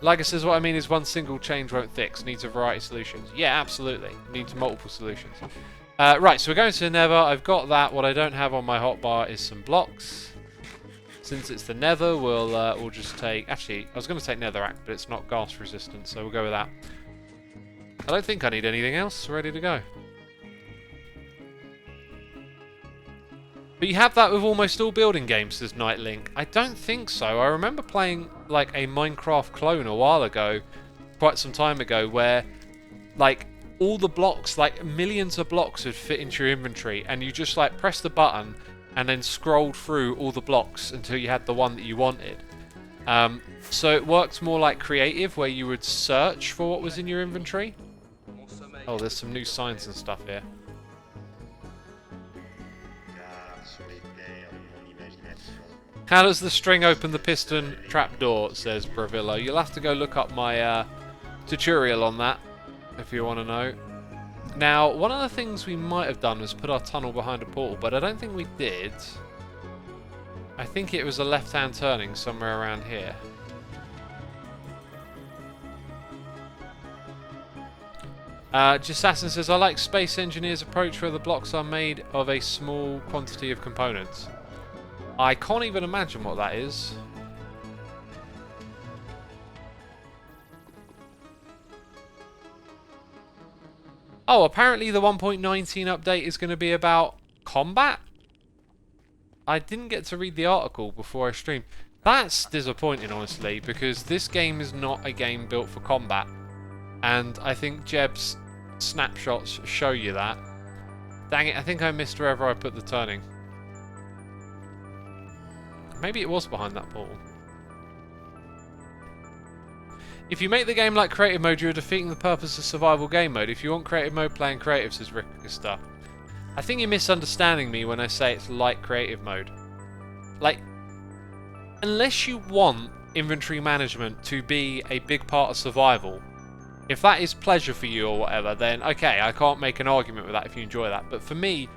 Speaker 1: Like I says, what I mean is one single change won't fix. Needs a variety of solutions. Yeah, absolutely. Needs multiple solutions. Right, so we're going to the Nether. I've got that. What I don't have on my hotbar is some blocks. Since it's the Nether, we'll just take... Actually, I was going to take Netherrack, but it's not gas resistant, so we'll go with that. I don't think I need anything else. Ready to go. But you have that with almost all building games, says Nightlink. I don't think so. I remember playing like a Minecraft clone a while ago, quite some time ago, where like all the blocks, like millions of blocks would fit into your inventory, and you just like press the button and then scrolled through all the blocks until you had the one that you wanted. So it works more like creative, where you would search for what was in your inventory. Oh, there's some new signs and stuff here. How does the string open the piston trapdoor, says Bravillo. You'll have to go look up my tutorial on that, if you want to know. Now, one of the things we might have done was put our tunnel behind a portal, but I don't think we did. I think it was a left-hand turning somewhere around here. Jassassin says, I like Space Engineer's approach where the blocks are made of a small quantity of components. I can't even imagine what that is. Oh, apparently the 1.19 update is going to be about combat? I didn't get to read the article before I streamed. That's disappointing, honestly, because this game is not a game built for combat. And I think Jeb's snapshots show you that. Dang it, I think I missed wherever I put the turning. Maybe it was behind that portal. If you make the game like creative mode, you're defeating the purpose of survival game mode. If you want creative mode, play in creative, says Rickster. I think you're misunderstanding me when I say it's like creative mode. Like, unless you want inventory management to be a big part of survival, if that is pleasure for you or whatever, then okay, I can't make an argument with that if you enjoy that. But for me,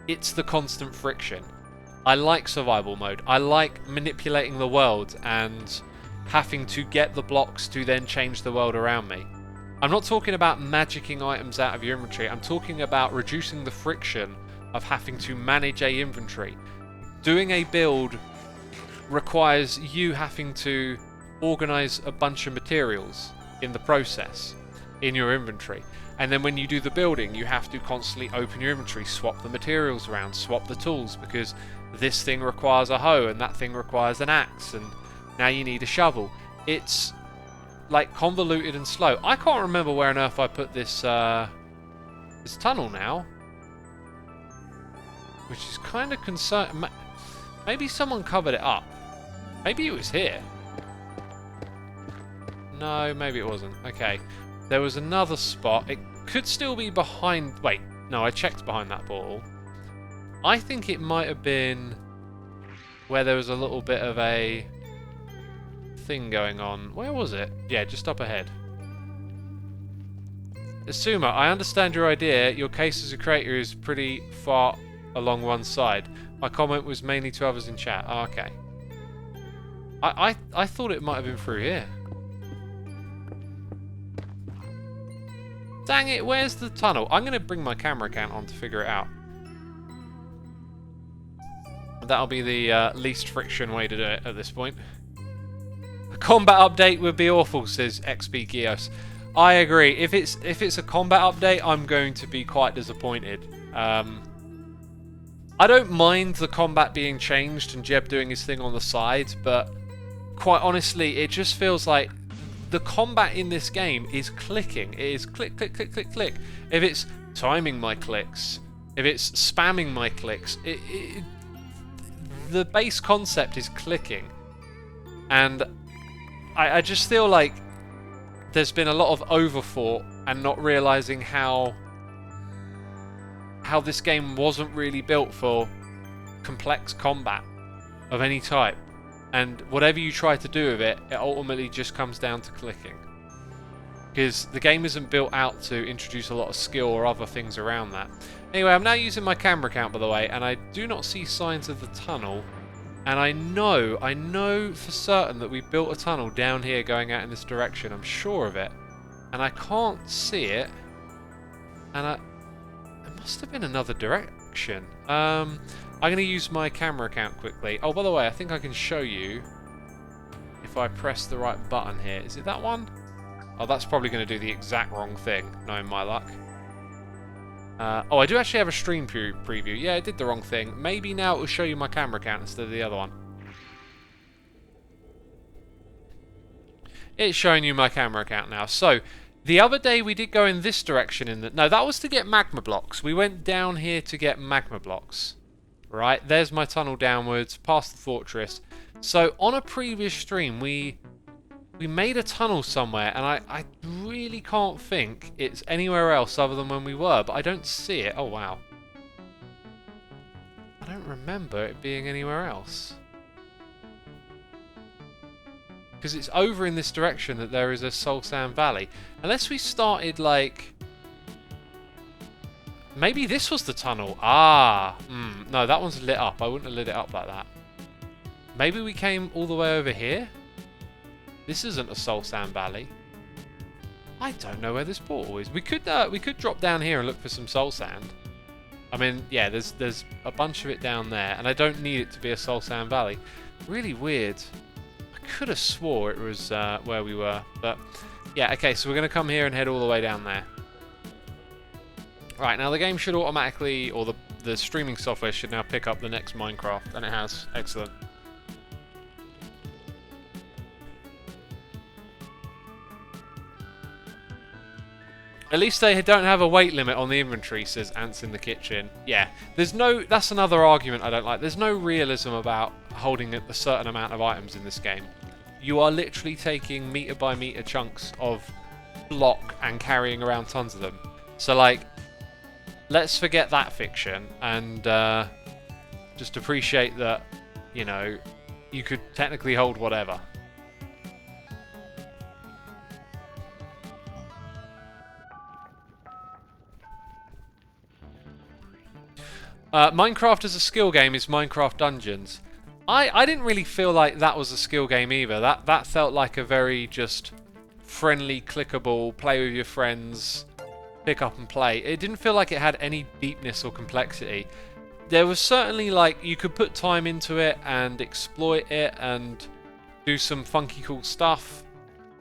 Speaker 1: it's the constant friction. I like survival mode. I like manipulating the world and having to get the blocks to then change the world around me. I'm not talking about magicking items out of your inventory. I'm talking about reducing the friction of having to manage a inventory. Doing a build requires you having to organize a bunch of materials in the process in your inventory. And then when you do the building, you have to constantly open your inventory, swap the materials around, swap the tools, because this thing requires a hoe and that thing requires an axe, and now you need a shovel. It's like convoluted and slow. I can't remember where on earth I put this this tunnel now, which is kind of concerning. Maybe someone covered it up. Maybe it was here. No, maybe it wasn't. Okay, there was another spot. It could still be behind. Wait, no, I checked behind that portal. I think it might have been where there was a little bit of a thing going on. Where was it? Yeah, just up ahead. Xisuma, I understand your idea. Your case as a creator is pretty far along one side. My comment was mainly to others in chat. Oh, okay. I thought it might have been through here. Dang it, where's the tunnel? I'm going to bring my camera account on to figure it out. That'll be the least friction way to do it at this point. A combat update would be awful, says XB Gios. I agree. If it's a combat update, I'm going to be quite disappointed. I don't mind the combat being changed and Jeb doing his thing on the side, but quite honestly, it just feels like the combat in this game is clicking. It is click, click, click, click, click. If it's timing my clicks, if it's spamming my clicks, the base concept is clicking. And I just feel like there's been a lot of overthought and not realizing how this game wasn't really built for complex combat of any type. And whatever you try to do with it, it ultimately just comes down to clicking. Because the game isn't built out to introduce a lot of skill or other things around that. Anyway, I'm now using my camera account, by the way, and I do not see signs of the tunnel. And I know for certain that we built a tunnel down here going out in this direction. I'm sure of it. And I can't see it. And it must have been another direction. I'm going to use my camera account quickly. Oh, by the way, I think I can show you if I press the right button here. Is it that one? Oh, that's probably going to do the exact wrong thing, knowing my luck. Oh, I do actually have a stream preview. Yeah, I did the wrong thing. Maybe now it will show you my camera account instead of the other one. It's showing you my camera account now. So, the other day we did go in this direction. No, that was to get magma blocks. We went down here to get magma blocks. Right, there's my tunnel downwards, past the fortress. So, on a previous stream, we made a tunnel somewhere, and I really can't think it's anywhere else other than when we were, but I don't see it. Oh, wow. I don't remember it being anywhere else. Because it's over in this direction that there is a Soul Sand Valley. Unless we started, like... Maybe this was the tunnel. Ah! No, that one's lit up. I wouldn't have lit it up like that. Maybe we came all the way over here? This isn't a Soul Sand Valley. I don't know where this portal is. We could drop down here and look for some Soul Sand. I mean, yeah, there's a bunch of it down there, and I don't need it to be a Soul Sand Valley. Really weird. I could have swore it was where we were, but yeah, okay, so we're going to come here and head all the way down there. Right, now the game should automatically, or the streaming software should now pick up the next Minecraft, and it has. Excellent. At least they don't have a weight limit on the inventory, says Ants in the Kitchen. Yeah, that's another argument I don't like. There's no realism about holding a certain amount of items in this game. You are literally taking meter by meter chunks of block and carrying around tons of them. So, like, let's forget that fiction and just appreciate that, you know, you could technically hold whatever. Minecraft as a skill game is Minecraft Dungeons. I didn't really feel like that was a skill game either. That felt like a very just friendly, clickable, play with your friends, pick up and play. It didn't feel like it had any deepness or complexity. There was certainly, like, you could put time into it and exploit it and do some funky cool stuff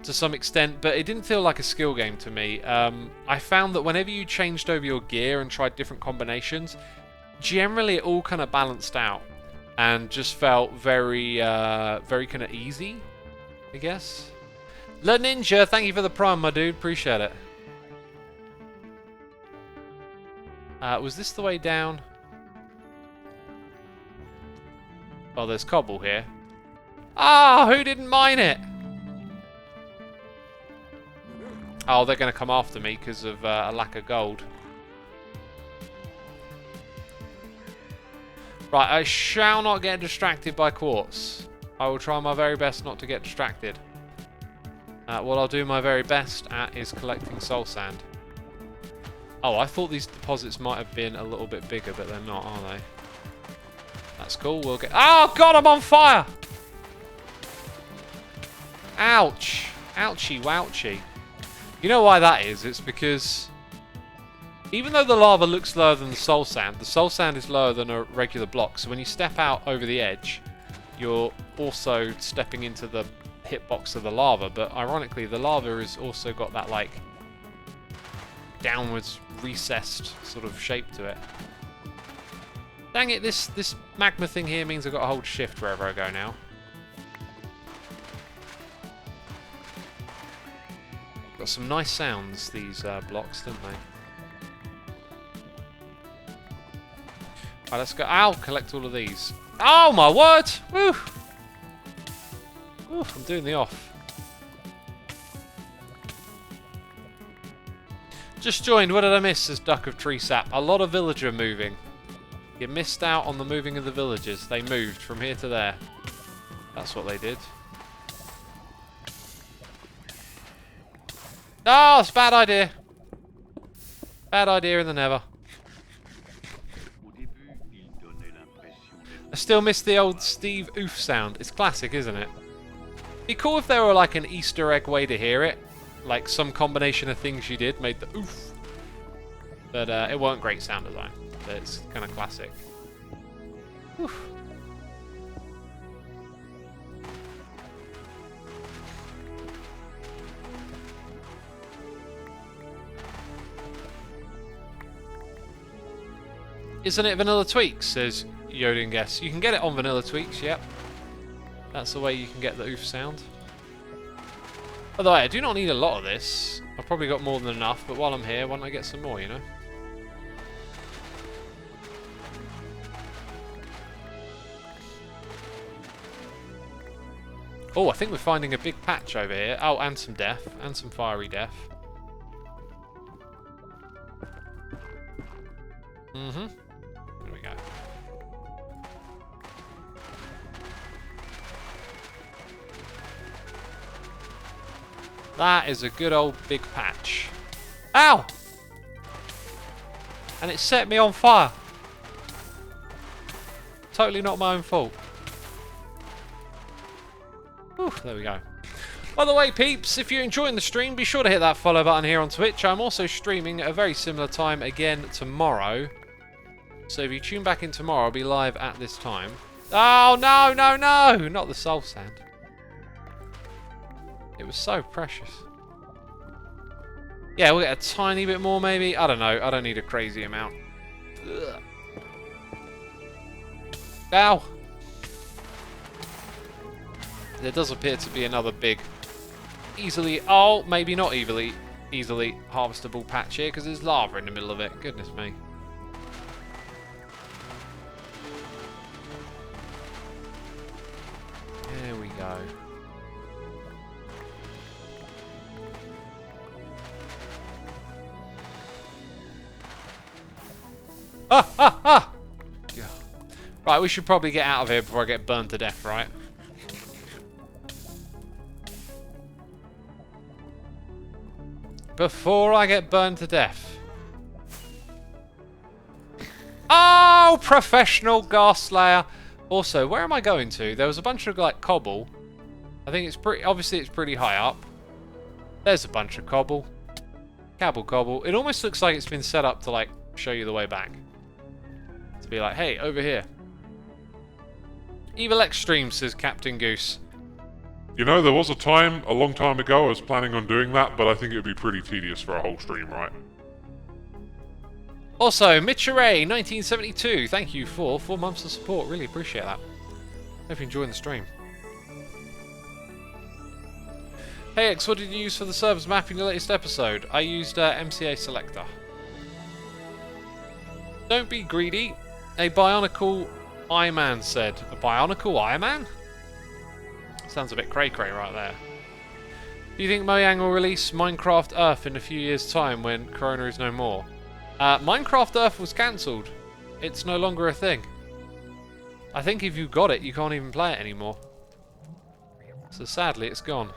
Speaker 1: to some extent, but it didn't feel like a skill game to me. I found that whenever you changed over your gear and tried different combinations, generally it all kind of balanced out and just felt very very kind of easy, I guess. Le Ninja, thank you for the prime, my dude. Appreciate it. Was this the way down? Oh, there's cobble here. Ah, who didn't mine it? Oh, they're going to come after me because of a lack of gold. Right, I shall not get distracted by quartz. I will try my very best not to get distracted. What I'll do my very best at is collecting soul sand. Oh, I thought these deposits might have been a little bit bigger, but they're not, are they? That's cool, we'll get... Oh, God, I'm on fire! Ouch. Ouchie wouchie. You know why that is? It's because... even though the lava looks lower than the soul sand is lower than a regular block. So when you step out over the edge, you're also stepping into the hitbox of the lava. But ironically, the lava has also got that, like, downwards recessed sort of shape to it. Dang it, this magma thing here means I've got to hold shift wherever I go now. Got some nice sounds, these blocks, didn't they? Alright, let's go. I'll collect all of these. Oh my word! Woo! Ooh, I'm doing the off. Just joined. What did I miss? Says Duck of Tree Sap. A lot of villager moving. You missed out on the moving of the villagers. They moved from here to there. That's what they did. Oh, it's a bad idea. Bad idea in the Nether. I still miss the old Steve oof sound. It's classic, isn't it? It'd be cool if there were like an Easter egg way to hear it. Like some combination of things you did made the oof. But it weren't great sound design. But it's kind of classic. Oof. Isn't it Vanilla Tweaks? Says Yodin Guess. You can get it on Vanilla Tweaks, yep. That's the way you can get the oof sound. By the way, I do not need a lot of this. I've probably got more than enough, but while I'm here, why don't I get some more, you know? Oh, I think we're finding a big patch over here. Oh, and some death. And some fiery death. Mm-hmm. There we go. That is a good old big patch. Ow! And it set me on fire. Totally not my own fault. Whew, there we go. By the way, peeps, if you're enjoying the stream, be sure to hit that follow button here on Twitch. I'm also streaming at a very similar time again tomorrow. So if you tune back in tomorrow, I'll be live at this time. Oh, no, no, no! Not the soul sand. It was so precious. Yeah, we'll get a tiny bit more, maybe. I don't know. I don't need a crazy amount. Ugh. Ow! There does appear to be another big... easily, oh, maybe not easily harvestable patch here because there's lava in the middle of it. Goodness me. There we go. Ah, ah, ah! Yeah. Right, we should probably get out of here before I get burned to death, right? Before I get burned to death. Oh, professional gas slayer. Also, where am I going to? There was a bunch of like cobble. I think it's pretty, obviously it's pretty high up. There's a bunch of cobble. Cobble. It almost looks like it's been set up to like show you the way back. To be like, hey, over here. Evil Extreme, says Captain Goose.
Speaker 2: You know, there was a time, a long time ago, I was planning on doing that, but I think it would be pretty tedious for a whole stream, right?
Speaker 1: Also, Mitcheray, 1972, thank you for 4 months of support. Really appreciate that. Hope you're enjoying the stream. Hey X, what did you use for the servers map in your latest episode? I used MCA Selector. Don't be greedy. A Bionicle Eye Man said. A Bionicle Eye Man? Sounds a bit cray-cray right there. Do you think Mojang will release Minecraft Earth in a few years' time when Corona is no more? Minecraft Earth was cancelled. It's no longer a thing. I think if you got it, you can't even play it anymore. So sadly, it's gone.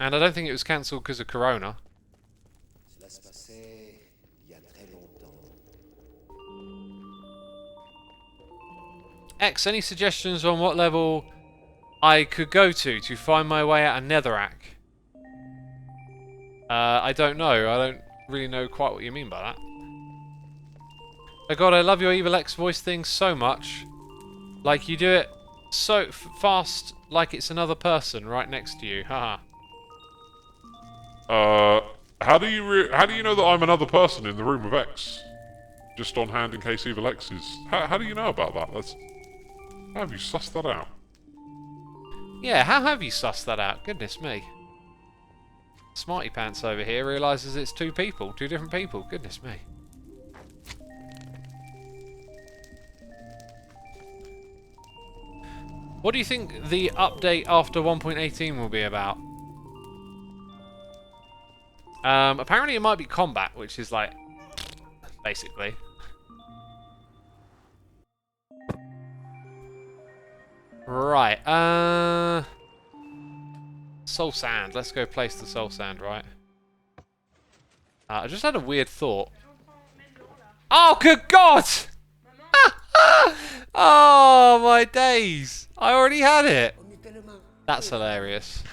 Speaker 1: And I don't think it was cancelled because of Corona. X, any suggestions on what level I could go to find my way out of Netherrack? I don't know. I don't really know quite what you mean by that. Oh god, I love your Evil X voice thing so much. Like, you do it so fast, like it's another person right next to you. Haha.
Speaker 2: How do you know that I'm another person in the room of X? Just on hand in case Evil X is... How do you know about that? How have you sussed that out?
Speaker 1: Yeah, how have you sussed that out? Goodness me. Smarty Pants over here realises it's two different people. Goodness me. What do you think the update after 1.18 will be about? Apparently it might be combat, which is like... basically. Right, Soul Sand. Let's go place the Soul Sand, right? I just had a weird thought. Oh, good God! Oh, my days. I already had it. That's hilarious.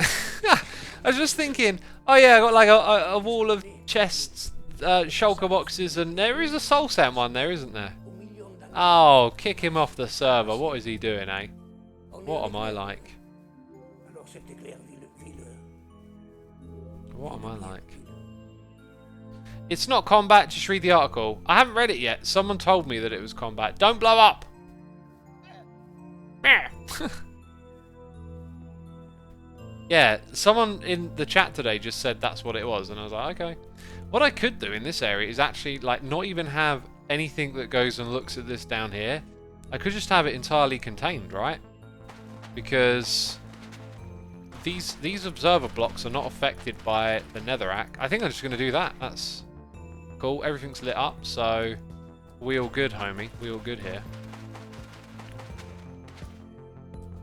Speaker 1: I was just thinking, oh yeah, I got like a wall of chests, shulker boxes, and there is a Soul Sand one there, isn't there? Oh, kick him off the server. What is he doing, eh? What am I like? What am I like? It's not combat, just read the article. I haven't read it yet. Someone told me that it was combat. Don't blow up! Yeah, someone in the chat today just said that's what it was, and I was like, okay. What I could do in this area is actually, like, not even have anything that goes and looks at this down here. I could just have it entirely contained, right? Because these observer blocks are not affected by the netherrack. I think I'm just going to do that. That's cool. Everything's lit up, so we all good, homie. We all good here.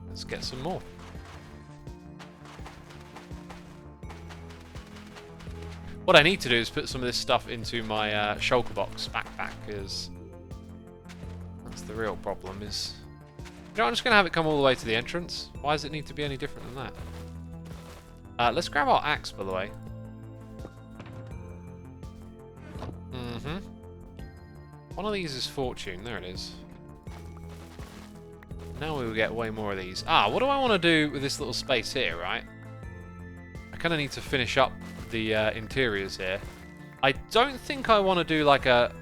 Speaker 1: Let's get some more. What I need to do is put some of this stuff into my shulker box backpack, because that's the real problem. Is, you know, I'm just going to have it come all the way to the entrance. Why does it need to be any different than that? Let's grab our axe, by the way. One of these is fortune. There it is. Now we will get way more of these. What do I want to do with this little space here, right? I kind of need to finish up the interiors here. I don't think I want to do like a...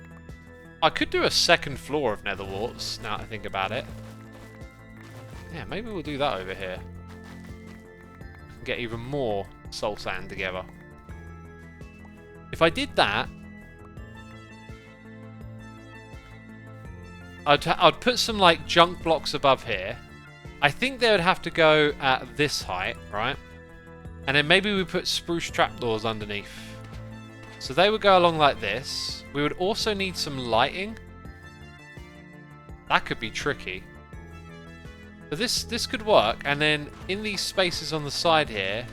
Speaker 1: I could do a second floor of nether warts, now that I think about it. Yeah, maybe we'll do that over here. Get even more soul sand together. If I did that, I'd put some like junk blocks above here. I think they would have to go at this height, right? And then maybe we put spruce trapdoors underneath. So they would go along like this. We would also need some lighting. That could be tricky. But this could work. And then in these spaces on the side here,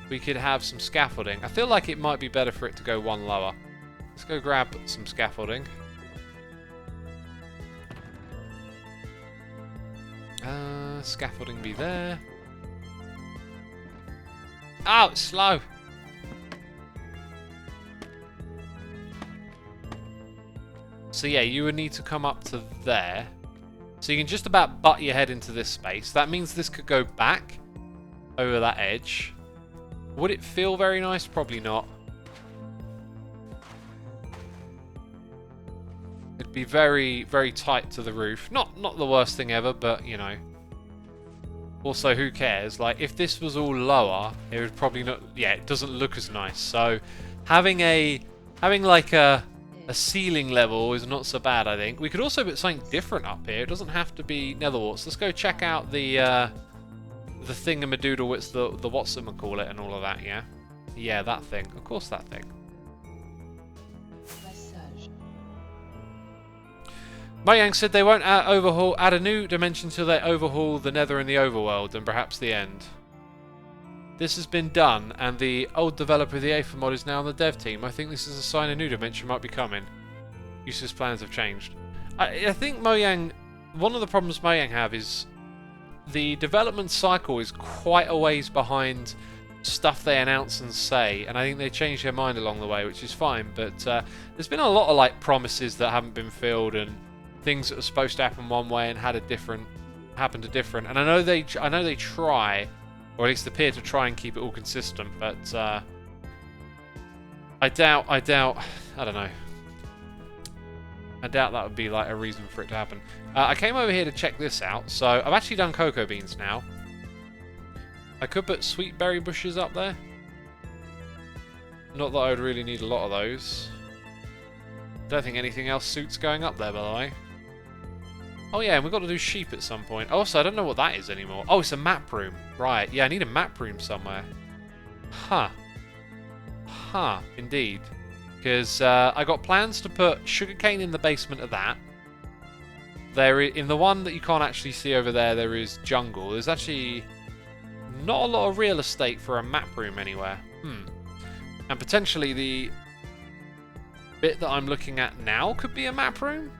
Speaker 1: we could have some scaffolding. I feel like it might be better for it to go one lower. Let's go grab some scaffolding. Scaffolding be there. Oh, it's slow. So yeah, you would need to come up to there. So you can just about butt your head into this space. That means this could go back over that edge. Would it feel very nice? Probably not. It'd be very, very tight to the roof. Not the worst thing ever, but you know. Also, who cares? Like, if this was all lower, it would probably not... Yeah, it doesn't look as nice. So, having like a ceiling level is not so bad, I think. We could also put something different up here. It doesn't have to be nether warts. Let's go check out the thingamadoodle. It's the whatsamacallit and all of that, yeah? Yeah, that thing. Of course, that thing. Mojang said they won't add a new dimension till they overhaul the Nether and the Overworld, and perhaps the end. This has been done, and the old developer of the Aether mod is now on the dev team. I think this is a sign a new dimension might be coming. Useless plans have changed. I think Mojang... One of the problems Mojang have is the development cycle is quite a ways behind stuff they announce and say, and I think they change their mind along the way, which is fine, but there's been a lot of like promises that haven't been filled, and things that were supposed to happen one way and happened a different. And I know they try, or at least appear to try and keep it all consistent, but I doubt. I don't know. I doubt that would be like a reason for it to happen. I came over here to check this out, so I've actually done cocoa beans now. I could put sweet berry bushes up there. Not that I would really need a lot of those. Don't think anything else suits going up there, by the way. Oh yeah, and we've got to do sheep at some point. Also, I don't know what that is anymore. Oh, it's a map room. Right, yeah, I need a map room somewhere. Huh. Huh, indeed. Because I got plans to put sugarcane in the basement of that. In the one that you can't actually see over there, there is jungle. There's actually not a lot of real estate for a map room anywhere. And potentially the bit that I'm looking at now could be a map room.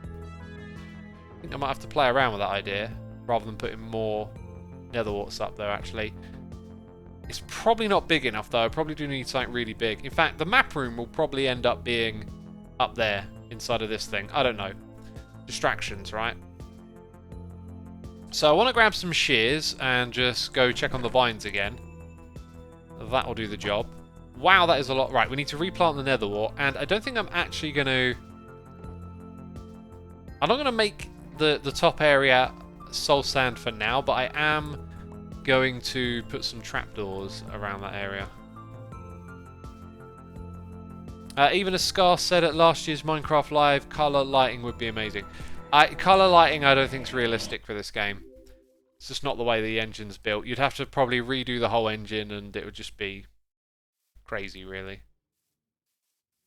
Speaker 1: I think I might have to play around with that idea rather than putting more nether warts up there, actually. It's probably not big enough, though. I probably do need something really big. In fact, the map room will probably end up being up there inside of this thing. I don't know. Distractions, right? So I want to grab some shears and just go check on the vines again. That will do the job. Wow, that is a lot. Right, we need to replant the nether wart, and I don't think I'm actually going to... I'm not going to make the top area soul sand for now, but I am going to put some trapdoors around that area. Even as Scar said at last year's Minecraft Live, colour lighting would be amazing. Colour lighting I don't think is realistic for this game. It's just not the way the engine's built. You'd have to probably redo the whole engine, and it would just be crazy, really.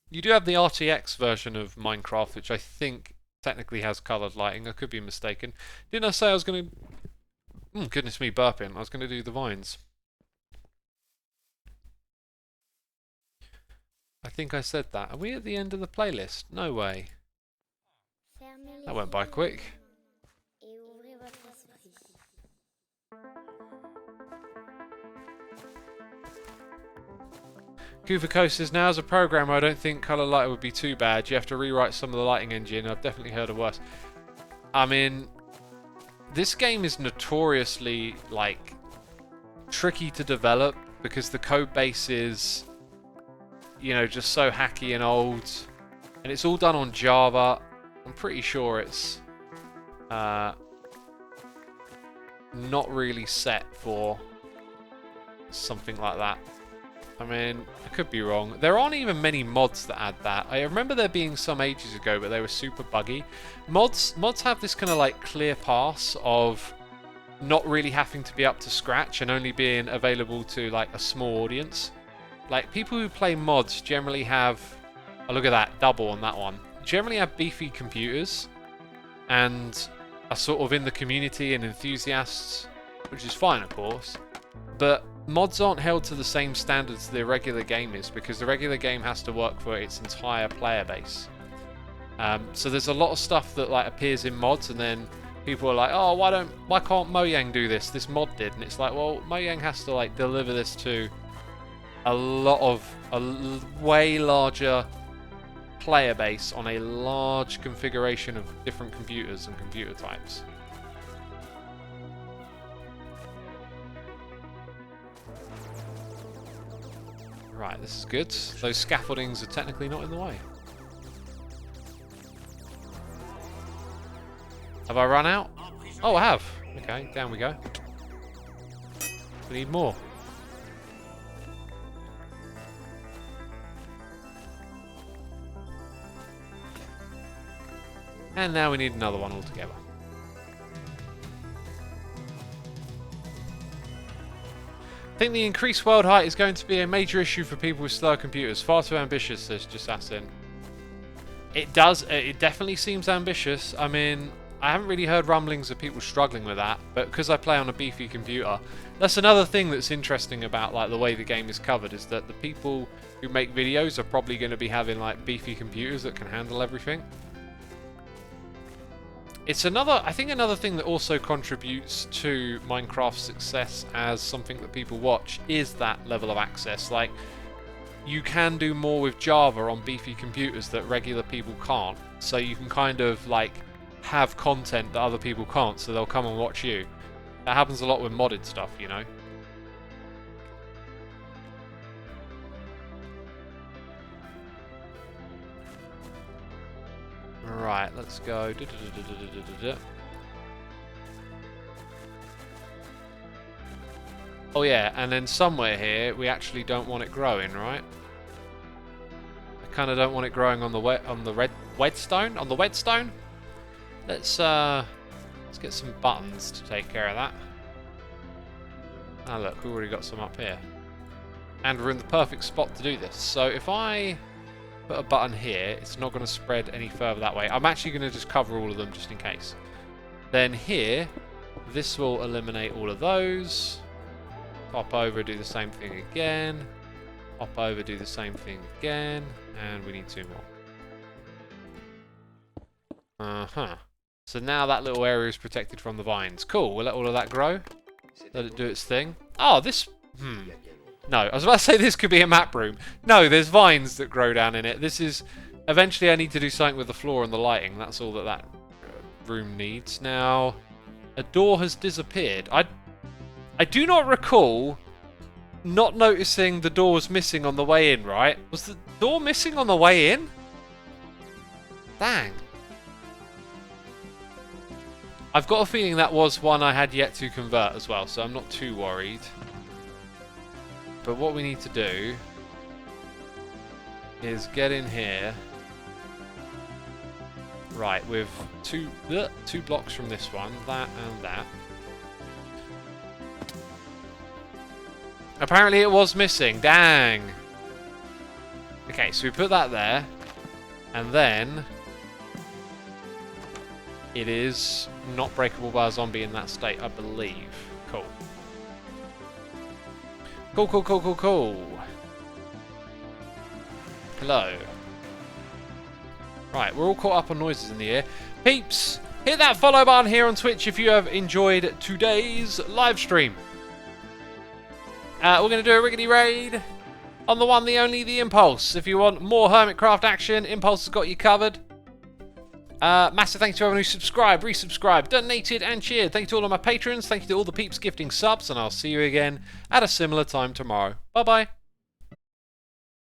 Speaker 1: You do have the RTX version of Minecraft, which I think technically has coloured lighting. I could be mistaken. Didn't I say I was going to... goodness me, burping. I was going to do the vines. I think I said that. Are we at the end of the playlist? No way. That went by quick. Kufa says, now as a programmer I don't think colour lighter would be too bad. You have to rewrite some of the lighting engine. I've definitely heard of worse. I mean, this game is notoriously, like, tricky to develop because the code base is, you know, just so hacky and old. And it's all done on Java. I'm pretty sure it's not really set for something like that. I mean, I could be wrong. There aren't even many mods that add that. I remember there being some ages ago, but they were super buggy. Mods have this kind of like clear pass of not really having to be up to scratch and only being available to like a small audience. Like people who play mods generally have, oh look at that, double on that one. Generally have beefy computers and are sort of in the community and enthusiasts, which is fine of course. But mods aren't held to the same standards the regular game is because the regular game has to work for its entire player base. So there's a lot of stuff that like appears in mods and then people are like, oh, why can't Mojang do this? This mod did. And it's like, well, Mojang has to like deliver this to a way larger player base on a large configuration of different computers and computer types. Right, this is good. Those scaffoldings are technically not in the way. Have I run out? Oh, I have. Okay, down we go. We need more. And now we need another one altogether. I think the increased world height is going to be a major issue for people with slower computers. Far too ambitious, says Jusassin. It does. It definitely seems ambitious. I mean, I haven't really heard rumblings of people struggling with that, but because I play on a beefy computer, that's another thing that's interesting about like the way the game is covered is that the people who make videos are probably going to be having like beefy computers that can handle everything. It's I think another thing that also contributes to Minecraft's success as something that people watch is that level of access. Like, you can do more with Java on beefy computers that regular people can't. So you can kind of, like, have content that other people can't, so they'll come and watch you. That happens a lot with modded stuff, you know? Right, let's go. Oh yeah, and then somewhere here we actually don't want it growing, right? I kind of don't want it growing on the whetstone. On the whetstone. Let's get some buttons to take care of that. Ah, look, we've already got some up here, and we're in the perfect spot to do this. So if I put a button here, it's not going to spread any further that way. I'm actually going to just cover all of them just in case. Then here, this will eliminate all of those. Hop over, do the same thing again. Hop over, do the same thing again. And we need two more. Uh-huh. So now that little area is protected from the vines. Cool, we'll let all of that grow. Let it do its thing. Oh, this... No, I was about to say this could be a map room. No, there's vines that grow down in it. This is... Eventually I need to do something with the floor and the lighting. That's all that room needs. Now, a door has disappeared. I do not recall not noticing the door was missing on the way in, right? Was the door missing on the way in? Dang. I've got a feeling that was one I had yet to convert as well, so I'm not too worried. But what we need to do is get in here. Right, with two blocks from this one, that and that. Apparently it was missing. Dang. Okay, so we put that there. And then it is not breakable by a zombie in that state, I believe. Cool. Cool. Hello. Right, we're all caught up on noises in the air. Peeps, hit that follow button here on Twitch if you have enjoyed today's live stream. We're going to do a riggedy raid on the one, the only, the Impulse. If you want more Hermitcraft action, Impulse has got you covered. Massive thanks to everyone who subscribed, resubscribed, donated and cheered. Thank you to all of my patrons. Thank you to all the peeps gifting subs. And I'll see you again at a similar time tomorrow. Bye-bye.